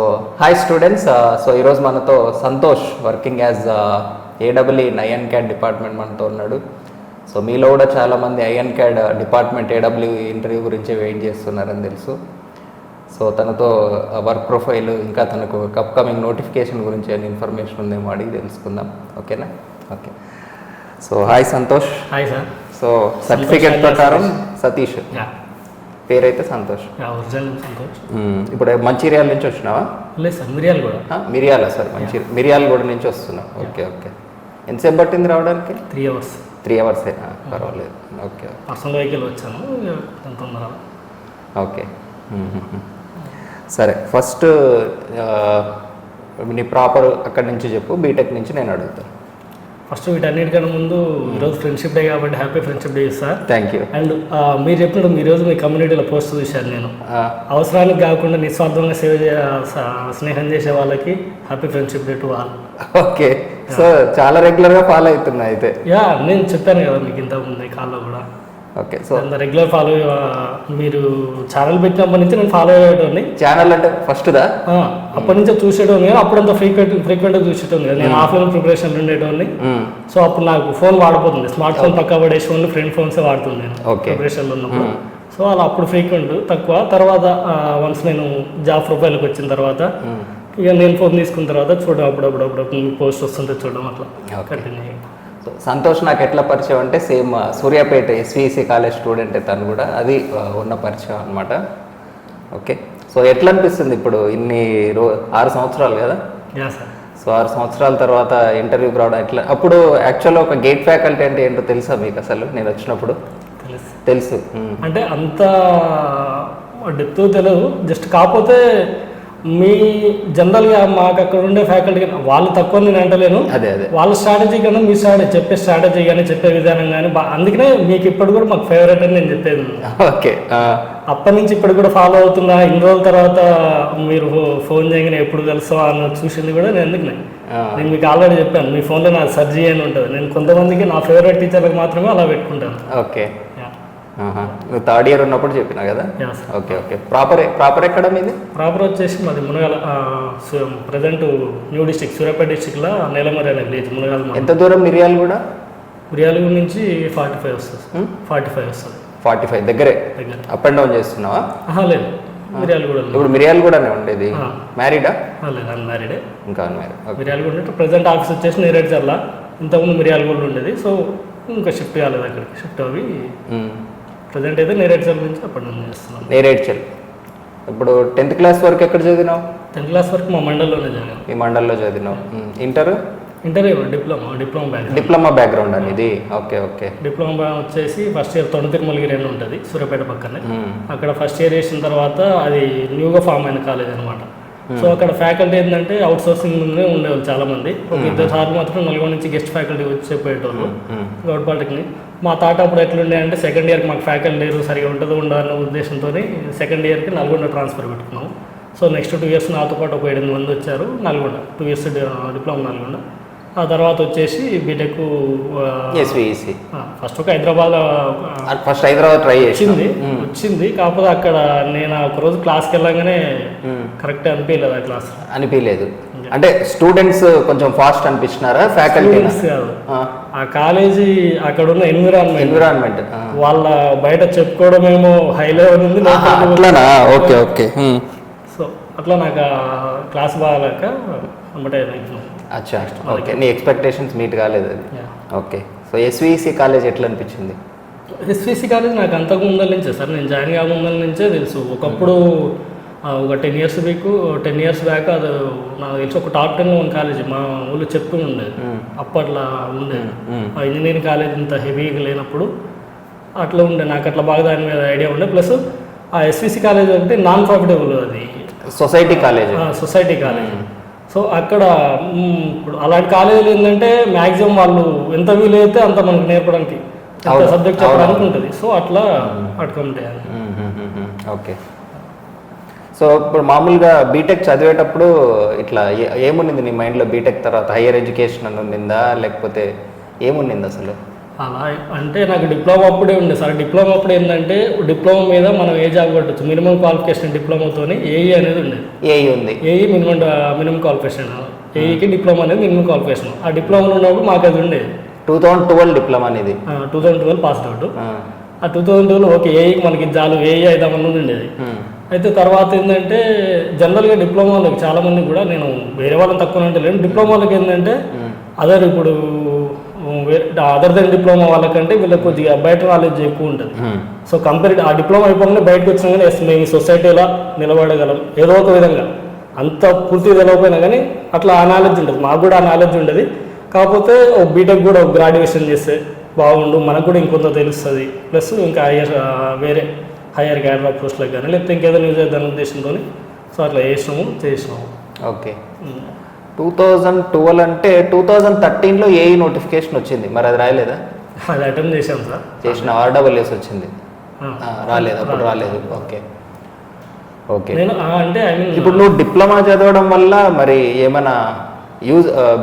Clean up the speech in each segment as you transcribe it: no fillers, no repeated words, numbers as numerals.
So hi students, so ఈరోజు మనతో Santosh working as AWE IN CAD department మనతో ఉన్నాడు. సో మీలో కూడా చాలామంది IN CAD department AW interview గురించి వెయిట్ చేస్తున్నారని తెలుసు. సో తనతో వర్క్ ప్రొఫైల్ ఇంకా తనకు అప్కమింగ్ నోటిఫికేషన్ గురించి ఏమైనా ఇన్ఫర్మేషన్ ఉందేమో అడిగి తెలుసుకుందాం. ఓకేనా? Okay. So hi Santosh. Hi sir. So certificate ప్రకారం సతీష్, పేరైతే సంతోష్. సంతోష్. ఇప్పుడు మంచిర్యాల నుంచి వచ్చినావా? లేదు సార్, మిరియాల కూడా. మిరియాల సార్, మిరియాలగూడ నుంచి వస్తున్నావు. Okay okay. ఎంతసేపు పట్టింది రావడానికి? 3 hours. 3 hours పర్వాలేదు. ఓకే. పర్సనల్ వెహికల్ వచ్చాను తొందర. ఓకే సరే, ఫస్ట్ నీ ప్రాపర్ అక్కడి నుంచి చెప్పు, బీటెక్ నుంచి నేను అడుగుతాను. ఫస్ట్ వీటన్నిటికన్నా ముందు ఈరోజు ఫ్రెండ్షిప్ డే కాబట్టి happy friendship day sir. Thank you. And మీరు చెప్పినట్టు ఈరోజు మీ కమ్యూనిటీలో పోస్ట్ చూశాను నేను. అవసరానికి కాకుండా నిస్వార్థంగా స్నేహం చేసే వాళ్ళకి happy friendship day to all. Okay. So చాలా రెగ్యులర్గా ఫాలో అవుతున్నా అయితే. నేను చెప్పాను కదా మీకు ఇంతకుముందు కాల్లో కూడా. ఓకే. సో రెగ్యులర్ ఫాలో, మీరు ఛానల్ పెట్టినప్పటి నుంచి నేను ఫాలో అయ్యేటోని. ఛానల్ అంటే ఫస్ట్దా? అప్పటి నుంచే చూసేటోని కానీ అప్పుడంతా ఫ్రీక్వెంట్గా చూసేటోని కదా. నేను ఆఫ్లైన్ ప్రిపరేషన్ ఉండేటోని. సో అప్పుడు నాకు ఫోన్ వాడిపోతుంది, స్మార్ట్ ఫోన్ పక్క పడేసి ఓన్లీ ఫ్రెండ్ ఫోన్సే వాడుతుంది నేను ప్రిపరేషన్లో ఉన్నప్పుడు. సో అలా అప్పుడు ఫ్రీక్వెంట్ తక్కువ. తర్వాత వన్స్ నేను జాబ్ ప్రొఫైల్కి వచ్చిన తర్వాత ఇక నేను ఫోన్ తీసుకున్న తర్వాత చూడడం, అప్పుడప్పుడు పోస్ట్ వస్తుంటే చూడడం, అట్లా కంటిన్యూ. సంతోష్ నాకు ఎట్లా పరిచయం అంటే same Suryapet SVC college student తను కూడా, అది ఉన్న పరిచయం అనమాట. ఓకే. సో ఎట్లా అనిపిస్తుంది ఇప్పుడు ఇన్ని 6 సంవత్సరాలు కదా? సో 6 సంవత్సరాల తర్వాత ఇంటర్వ్యూకి రావడం ఎట్లా? అప్పుడు యాక్చువల్గా ఒక గేట్ ఫ్యాకల్టీ అంటే ఏంటో తెలుసా మీకు అసలు? నేను వచ్చినప్పుడు తెలుసు అంటే అంత డెప్త్ తెలియదు, జస్ట్ కాకపోతే మీ జనరల్గా మాకు అక్కడ ఉండే ఫ్యాకల్టీ వాళ్ళు తక్కువ నేను అంటలేను. అదే వాళ్ళ స్ట్రాటజీ కన్నా మీ చెప్పే స్ట్రాటజీ కానీ చెప్పే విధానం కానీ అందుకనే మీకు ఇప్పుడు కూడా మాకు ఫేవరెట్ అని నేను చెప్పేది. ఓకే. అప్పటి నుంచి ఇప్పుడు కూడా ఫాలో అవుతున్నా. ఇన్ని రోజుల తర్వాత మీరు ఫోన్ చేయగానే ఎప్పుడు కలుస్తావా అని చూసింది కూడా నేను. ఎందుకు నేను మీకు ఆల్రెడీ చెప్పాను, మీ ఫోన్లో నాకు సర్చ్ చేయని ఉంటుంది. నేను కొంతమందికి నా ఫేవరెట్ టీచర్లకు మాత్రమే అలా పెట్టుకుంటాను. ఓకే. నువ్వు 3rd year ఉన్నప్పుడు చెప్పినా కదా? Okay okay. ప్రాపర్ ఎక్కడ మీది? ప్రాపర్ వచ్చేసి మాది Munagala, present new district Suryapet డిస్ట్రిక్ట్లో నేలమరి అనే విలేజ్ మునగాల. ఎంత దూరం మిరియాలగూడ? మిరియాలగూడ నుంచి 45 వస్తుంది. 45 వస్తుంది. 45 దగ్గరే. అప్ అండ్ డౌన్ చేస్తున్నావా? లేదు, మిరియాలగూడ. ఇప్పుడు మిరియాలగూడనే ఉండేది. మ్యారీడా? లేదు, అన్మ్యారీడే. ఇంకా అన్మ్యారీడ్. మిరియాలగూడ ప్రజెంట్ ఆఫీస్ వచ్చేసి నేరేడ్చర్ల. ఇంతకుముందు మిరియాలగూడ ఉండేది. సో ఇంకా షిఫ్ట్ కాలేదు అక్కడికి. షిఫ్ట్ అవి ప్రజెంట్ అయితే నేరేడ్చల్ నుంచి అప్పటి నుంచి చేస్తున్నాను. నేరేడ్చల్. ఇప్పుడు 10th క్లాస్ వరకు ఎక్కడ చదివినావు? 10th క్లాస్ వరకు మా మండలంలోనే చదివాను. ఈ మండల్లో చదివినావు. ఇంటర్ డిప్లొమా బ్యాక్గ్రౌండ్ అనేది. Okay okay. డిప్లొమా వచ్చేసి ఫస్ట్ ఇయర్ తొండ తిరుమలగిరి అని ఉంటుంది సూర్యాపేట పక్కనే. అక్కడ ఫస్ట్ ఇయర్ వేసిన తర్వాత అది న్యూగా ఫామ్ అయిన కాలేజ్ అనమాట. సో అక్కడ ఫ్యాకల్టీ ఏంటంటే అవుట్ సోర్సింగ్ ముందే ఉండేవాళ్ళు చాలా మంది. ఒక 2 సార్లు మాత్రం నల్గొండ నుంచి గెస్ట్ ఫ్యాకల్టీ వచ్చి చెప్పేటోళ్ళు గౌడ్ పాలిటెక్నిక్. మా తాట అప్పుడు ఎట్లుండే అంటే సెకండ్ ఇయర్కి మాకు ఫ్యాకల్టీ లేరు, సరిగా ఉంటుందో ఉండాలన్న ఉద్దేశంతో సెకండ్ ఇయర్కి నల్గొండ ట్రాన్స్ఫర్ పెట్టుకున్నాము. సో నెక్స్ట్ 2 years నాతో పాటు ఒక 8 మంది వచ్చారు నల్గొండ. 2 years diploma Nalgonda. ఆ తర్వాత వచ్చేసి బీటెక్ ఎస్విసి. ఫస్ట్ ఒక హైదరాబాద్ ట్రై వచ్చింది. కాకపోతే అక్కడ నేను ఒకరోజు క్లాస్కి వెళ్ళగానే కరెక్ట్ అనిపించలేదు. ఆ క్లాస్ అనిపించలేదు అంటే స్టూడెంట్స్ కొంచెం ఫాస్ట్ అనిపించినారా? ఫ్యాకల్టీ కాదు, ఆ కాలేజీ అక్కడ ఉన్న ఎన్విరాన్మెంట్ వాళ్ళ బయట చెప్పుకోవడమేమో హై లెవెల్ ఉంది. Okay okay. సో అట్లా నాకు క్లాస్ బాగాలేక అమ్మటే. అచ్చా, ఓకే. నీ ఎక్స్పెక్టేషన్స్ మీట్ కాలేదు అది. ఓకే. సో ఎస్విసి కాలేజ్ ఎట్లా అనిపించింది? ఎస్విసి కాలేజ్ నాకు అంతకు ముందర నుంచే సార్, నేను జాయిన్ కాక ముందర నుంచే తెలుసు. ఒకప్పుడు ఒక 10 years బ్యాక్ అది నాకు తెలిసి ఒక టాప్ 10 ఉన్న కాలేజ్ మా ఊళ్ళో చెప్తూ ఉండేది. అప్పట్లో ఉండేది ఆ ఇంజనీరింగ్ కాలేజ్ ఇంత హెవీగా లేనప్పుడు అట్లా ఉండే. నాకు అట్లా బాగా దాని మీద ఐడియా ఉండే. ప్లస్ ఆ ఎస్విసి కాలేజ్ అంటే నాన్ ప్రాఫిటబుల్, అది సొసైటీ కాలేజ్. సో అక్కడ ఇప్పుడు అలాంటి కాలేజీలు ఏంటంటే మ్యాక్సిమం వాళ్ళు ఎంత వీలైతే అంత మనకు నేర్పడానికి, సబ్జెక్ట్ చెప్పడానికి ఉంటుంది. సో అట్లా అటుకుంటాయి. ఓకే. సో ఇప్పుడు మామూలుగా బీటెక్ చదివేటప్పుడు ఇట్లా ఏముంది నీ మైండ్లో? బీటెక్ తర్వాత హైయర్ ఎడ్యుకేషన్ అని ఉండిందా లేకపోతే ఏముండింది అసలు? అలా అంటే నాకు డిప్లొమా అప్పుడే ఉండే సార్. డిప్లొమా అప్పుడు ఏంటంటే డిప్లొమా మీద మనం ఏ జాబ్ కొట్టచ్చు, మినిమం క్వాలిఫికేషన్ డిప్లొమాతోని ఏఈ అనేది ఉండేది. ఏఈ ఉంది, ఏఈ మినిమం క్వాలిఫికేషన్, ఏఈకి డిప్లొమా అనేది మినిమం క్వాలిఫికేషన్. ఆ డిప్లొమాలో ఉన్నప్పుడు మాకు అది ఉండేది. 2012 డిప్లొమా అనేది. 2012 పాస్ అవుట్. ఆ 2012 ఓకే ఏఈకి మనకి చాలు, ఏఈ అయిదామని ఉండేది. అయితే తర్వాత ఏంటంటే జనరల్గా డిప్లొమాలకు చాలా మంది కూడా, నేను వేరే వాళ్ళని తక్కువ అంటే లేదు, డిప్లొమాలకు ఏంటంటే ఇప్పుడు అదర్ దెన్ డిప్లొమా వాళ్ళకంటే వీళ్ళకి కొద్దిగా బయట నాలెడ్జ్ ఎక్కువ ఉంటుంది. సో ఆ డిప్లొమా అయిపోగానే బయటకు వచ్చినా కానీ మేము ఈ సొసైటీలో నిలబడగలం ఏదో ఒక విధంగా, అంత పూర్తిగా తెలియకపోయినా కానీ అట్లా ఆ నాలెడ్జ్ ఉంటుంది. మాకు కూడా ఆ నాలెడ్జ్ ఉండేది. కాకపోతే బీటెక్ కూడా గ్రాడ్యుయేషన్ చేస్తే బాగుండు, మనకు కూడా ఇంకొంత తెలుస్తుంది, ప్లస్ ఇంకా వేరే హయ్యర్ క్యాడర్ ఆఫ్ పోస్ట్లకు కానీ లేకపోతే ఇంకేదైనా యూజ్ అవుతుందనే ఉద్దేశంతో సో అట్లా చేసినాము. ఓకే. 2012 అంటే 2013లో ఏఈ నోటిఫికేషన్ వచ్చింది, మరి అది రాయలేదా? అది అటెంప్ట్ చేశాం సార్. చేసిన RSS వచ్చింది, రాలేదు అప్పుడు రాలేదు. Okay okay. నేను అంటే ఇప్పుడు నువ్వు డిప్లొమా చదవడం వల్ల మరి ఏమైనా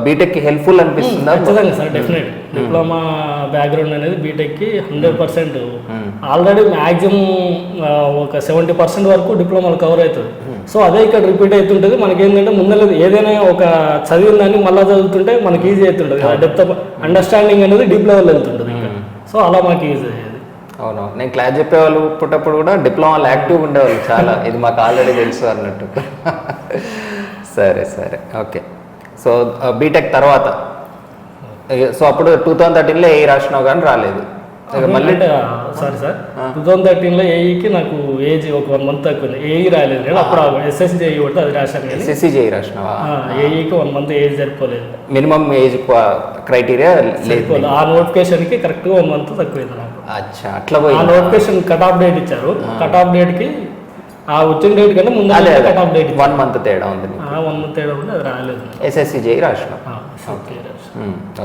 బీటెక్కి హెల్ప్ఫుల్ అనిపిస్తుందా? ఖచ్చితంగా సార్, డెఫినెట్. డిప్లొమా బ్యాక్గ్రౌండ్ అనేది బీటెక్కి 100%. ఆల్రెడీ మ్యాక్సిమం ఒక 70% వరకు డిప్లొమాలు కవర్ అవుతుంది. సో అదే ఇక్కడ రిపీట్ అవుతుంటుంది. మనకి ఏంటంటే ముందర ఏదైనా ఒక చదివిన దాన్ని మళ్ళీ చదువుతుంటే మనకి ఈజీ అవుతుంటుంది. డెప్త్ ఆఫ్ అండర్స్టాండింగ్ అనేది డీప్ లెవెల్ వెళ్తుంటుంది. సో అలా మాకు ఈజీ అయ్యేది. అవును, నేను క్లాస్ చెప్పేవాళ్ళు పుట్టప్పుడు కూడా డిప్లొమాలు యాక్టివ్ ఉండేవాళ్ళు చాలా, ఇది మాకు ఆల్రెడీ తెలుసు అన్నట్టు. సరే సరే, ఓకే. సో బీటెక్ తర్వాత, సో అప్పుడు 2013లో ఏఈ రాసినావు కానీ రాలేదు మళ్ళీ. సారీ సార్, 2013లో ఏఈకి నాకు ఏజ్ ఒక 1 month తక్కువ, ఏఈ రాలేదు. నేను అప్పుడు ఎస్ఎస్సి జేఈ కొట్టి అది రాశాను. ఎస్ఎస్సి జేఈ రాసినావా? ఏఈకి 1 month ఏజ్ సరిపోలేదు, మినిమం ఏజ్ క్రైటీరియా సరిపోలేదు. ఆ నోటిఫికేషన్కి కరెక్ట్గా 1 month తక్కువైంది నాకు. అచ్చా, అట్లా ఆ నోటిఫికేషన్ కట్ ఆఫ్ డేట్ ఇచ్చారు. కట్ ఆఫ్ డేట్కి ఆ వచ్చిన డేట్ కంటే ముందు కట్ ఆఫ్ డేట్ 1 month తేడా ఉంది. 1 month తేడా ఉంటే అది రాలేదు. ఎస్ఎస్సి జేఈ రాసినావు.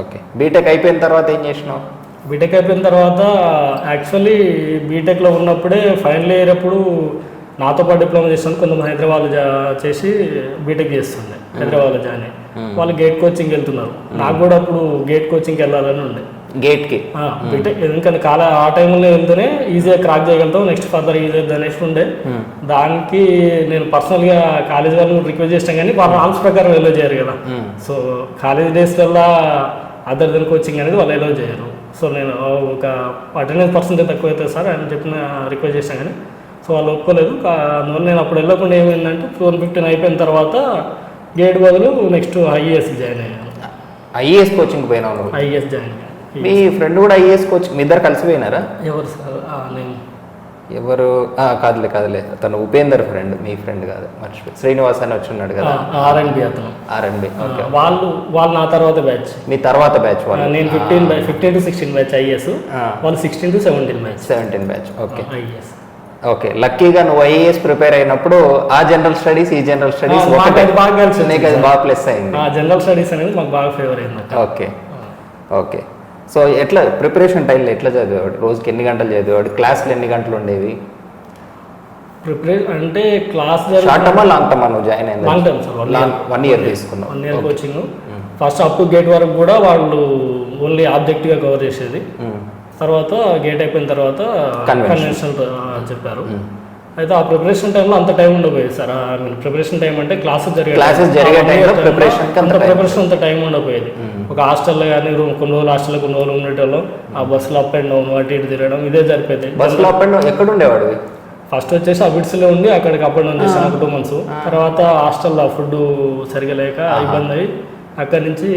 ఓకే. బీటెక్ అయిపోయిన తర్వాత ఏం చేసినావు? బీటెక్ అయిపోయిన తర్వాత యాక్చువల్లీ బీటెక్లో ఉన్నప్పుడే ఫైనల్ ఇయర్ అప్పుడు నాతో పాటు డిప్లొమా చేస్తాను, కొంతమంది హైదరాబాద్ చేసి బీటెక్ చేస్తుండే, హైదరాబాద్లో జాయిన్ అయ్యి వాళ్ళు గేట్ కోచింగ్ వెళ్తున్నారు. నాకు కూడా అప్పుడు గేట్ కోచింగ్కి వెళ్ళాలని ఉండే. గేట్కి బీటెక్ ఎందుకంటే ఆ టైంలో వెళ్తేనే ఈజీగా క్రాక్ చేయగలుగుతాం, నెక్స్ట్ ఫర్దర్ ఈజీ అనేసి ఉండే. దానికి నేను పర్సనల్గా కాలేజ్ వాళ్ళు రిక్వెస్ట్ చేస్తాను కానీ వాళ్ళ ఆల్స్ ప్రకారం ఎలో చేయరు కదా. సో కాలేజ్ డేస్లల్లా అదర్ దెన్ కోచింగ్ అనేది వాళ్ళు ఎలో చేయరు. సో నేను ఒక అటెండెన్స్ పర్సెంటేజ్ తక్కువ అవుతుంది సార్ అని చెప్పిన రిక్వెస్ట్ చేశాను కానీ సో వాళ్ళు ఒప్పుకోలేదు. అందువల్ల నేను అప్పుడు వెళ్ళకుండా ఏమైందంటే 2015 అయిపోయిన తర్వాత గేట్ బదులు నెక్స్ట్ ఐఏఎస్కి జాయిన్ అయ్యాను. ఐఏఎస్ కోచింగ్ పోయినావు నువ్వు? ఐఏఎస్ జాయిన్ అయ్యాను. మీ ఫ్రెండ్ కూడా ఐఏఎస్ కోచింగ్, మీ ఇద్దరు కలిసిపోయినారా? ఎవరు సార్? నేను ఎవరు? కాదులే తను ఉపేందర్ ఫ్రెండ్, మీ ఫ్రెండ్ కాదు, మర్చిపోయి. శ్రీనివాస్ అని వచ్చి ఉన్నాడు కదా, ఆర్ఎన్బి అతను. ఆర్ఎన్బి. వాళ్ళు నా తర్వాత బ్యాచ్. మీ తర్వాత బ్యాచ్ వాళ్ళు? నేను 15 to 16 బ్యాచ్ ఐఏఎస్, వాళ్ళు 16 to 17 batch. 17 batch. Okay IAS. Okay. లక్కీగా నువ్వు ఐఏఎస్ ప్రిపేర్ అయినప్పుడు ఆ జనరల్ స్టడీస్ ఈ జనరల్ స్టడీస్ బాగా కలిసి నీకు అది బాగా ప్లస్ అయింది. జనరల్ స్టడీస్ అనేది మాకు బాగా ఫేవర్ అయింది. Okay okay. సో ఎట్లా ప్రిపరేషన్ టైంలో ఎట్లా చదివేవాడు? రోజుకి ఎన్ని గంటలు చదివేవాడు? క్లాసులు ఎన్ని గంటలు ఉండేవి? అంటే క్లాస్ షార్ట్ టర్మా లాంగ్ టర్మా నువ్వు జాయిన్ అయింది? లాంగ్ టర్మ్ సార్, 1 year తీసుకున్నావు. 1 year coaching. First up to gate వరకు కూడా వాళ్ళు ఓన్లీ ఆబ్జెక్టివ్గా కవర్ చేసేది. తర్వాత గేట్ అయిపోయిన తర్వాత కన్వెన్షనల్ చెప్పారు. అయితే ఆ ప్రిపరేషన్ టైంలో అంత టైం ఉండకపోయేది సార్. ప్రిపరేషన్ టైం అంటే క్లాసెస్ ప్రిపరేషన్ అంత టైం ఉండకపోయేది. ఒక హాస్టల్లో కానీ కొన్ని రోజులు హాస్టల్లో కొన్ని రోజులు ఉండేటోళ్ళం, ఆ బస్సులో అప్ అండ్ డౌన్ అటు ఇటు తిరగడం ఇదే సరిపోయింది. బస్సులో అప్ అండ్ డౌన్ ఎక్కడ ఉండేవాడు? ఫస్ట్ వచ్చేసి అబిడ్స్లో ఉండి అక్కడికి అప్ అండ్ డౌన్ చేశాను ఒక 2 months. తర్వాత హాస్టల్లో ఫుడ్ సరిగా లేక ఇబ్బంది అయ్యి అక్కడి నుంచి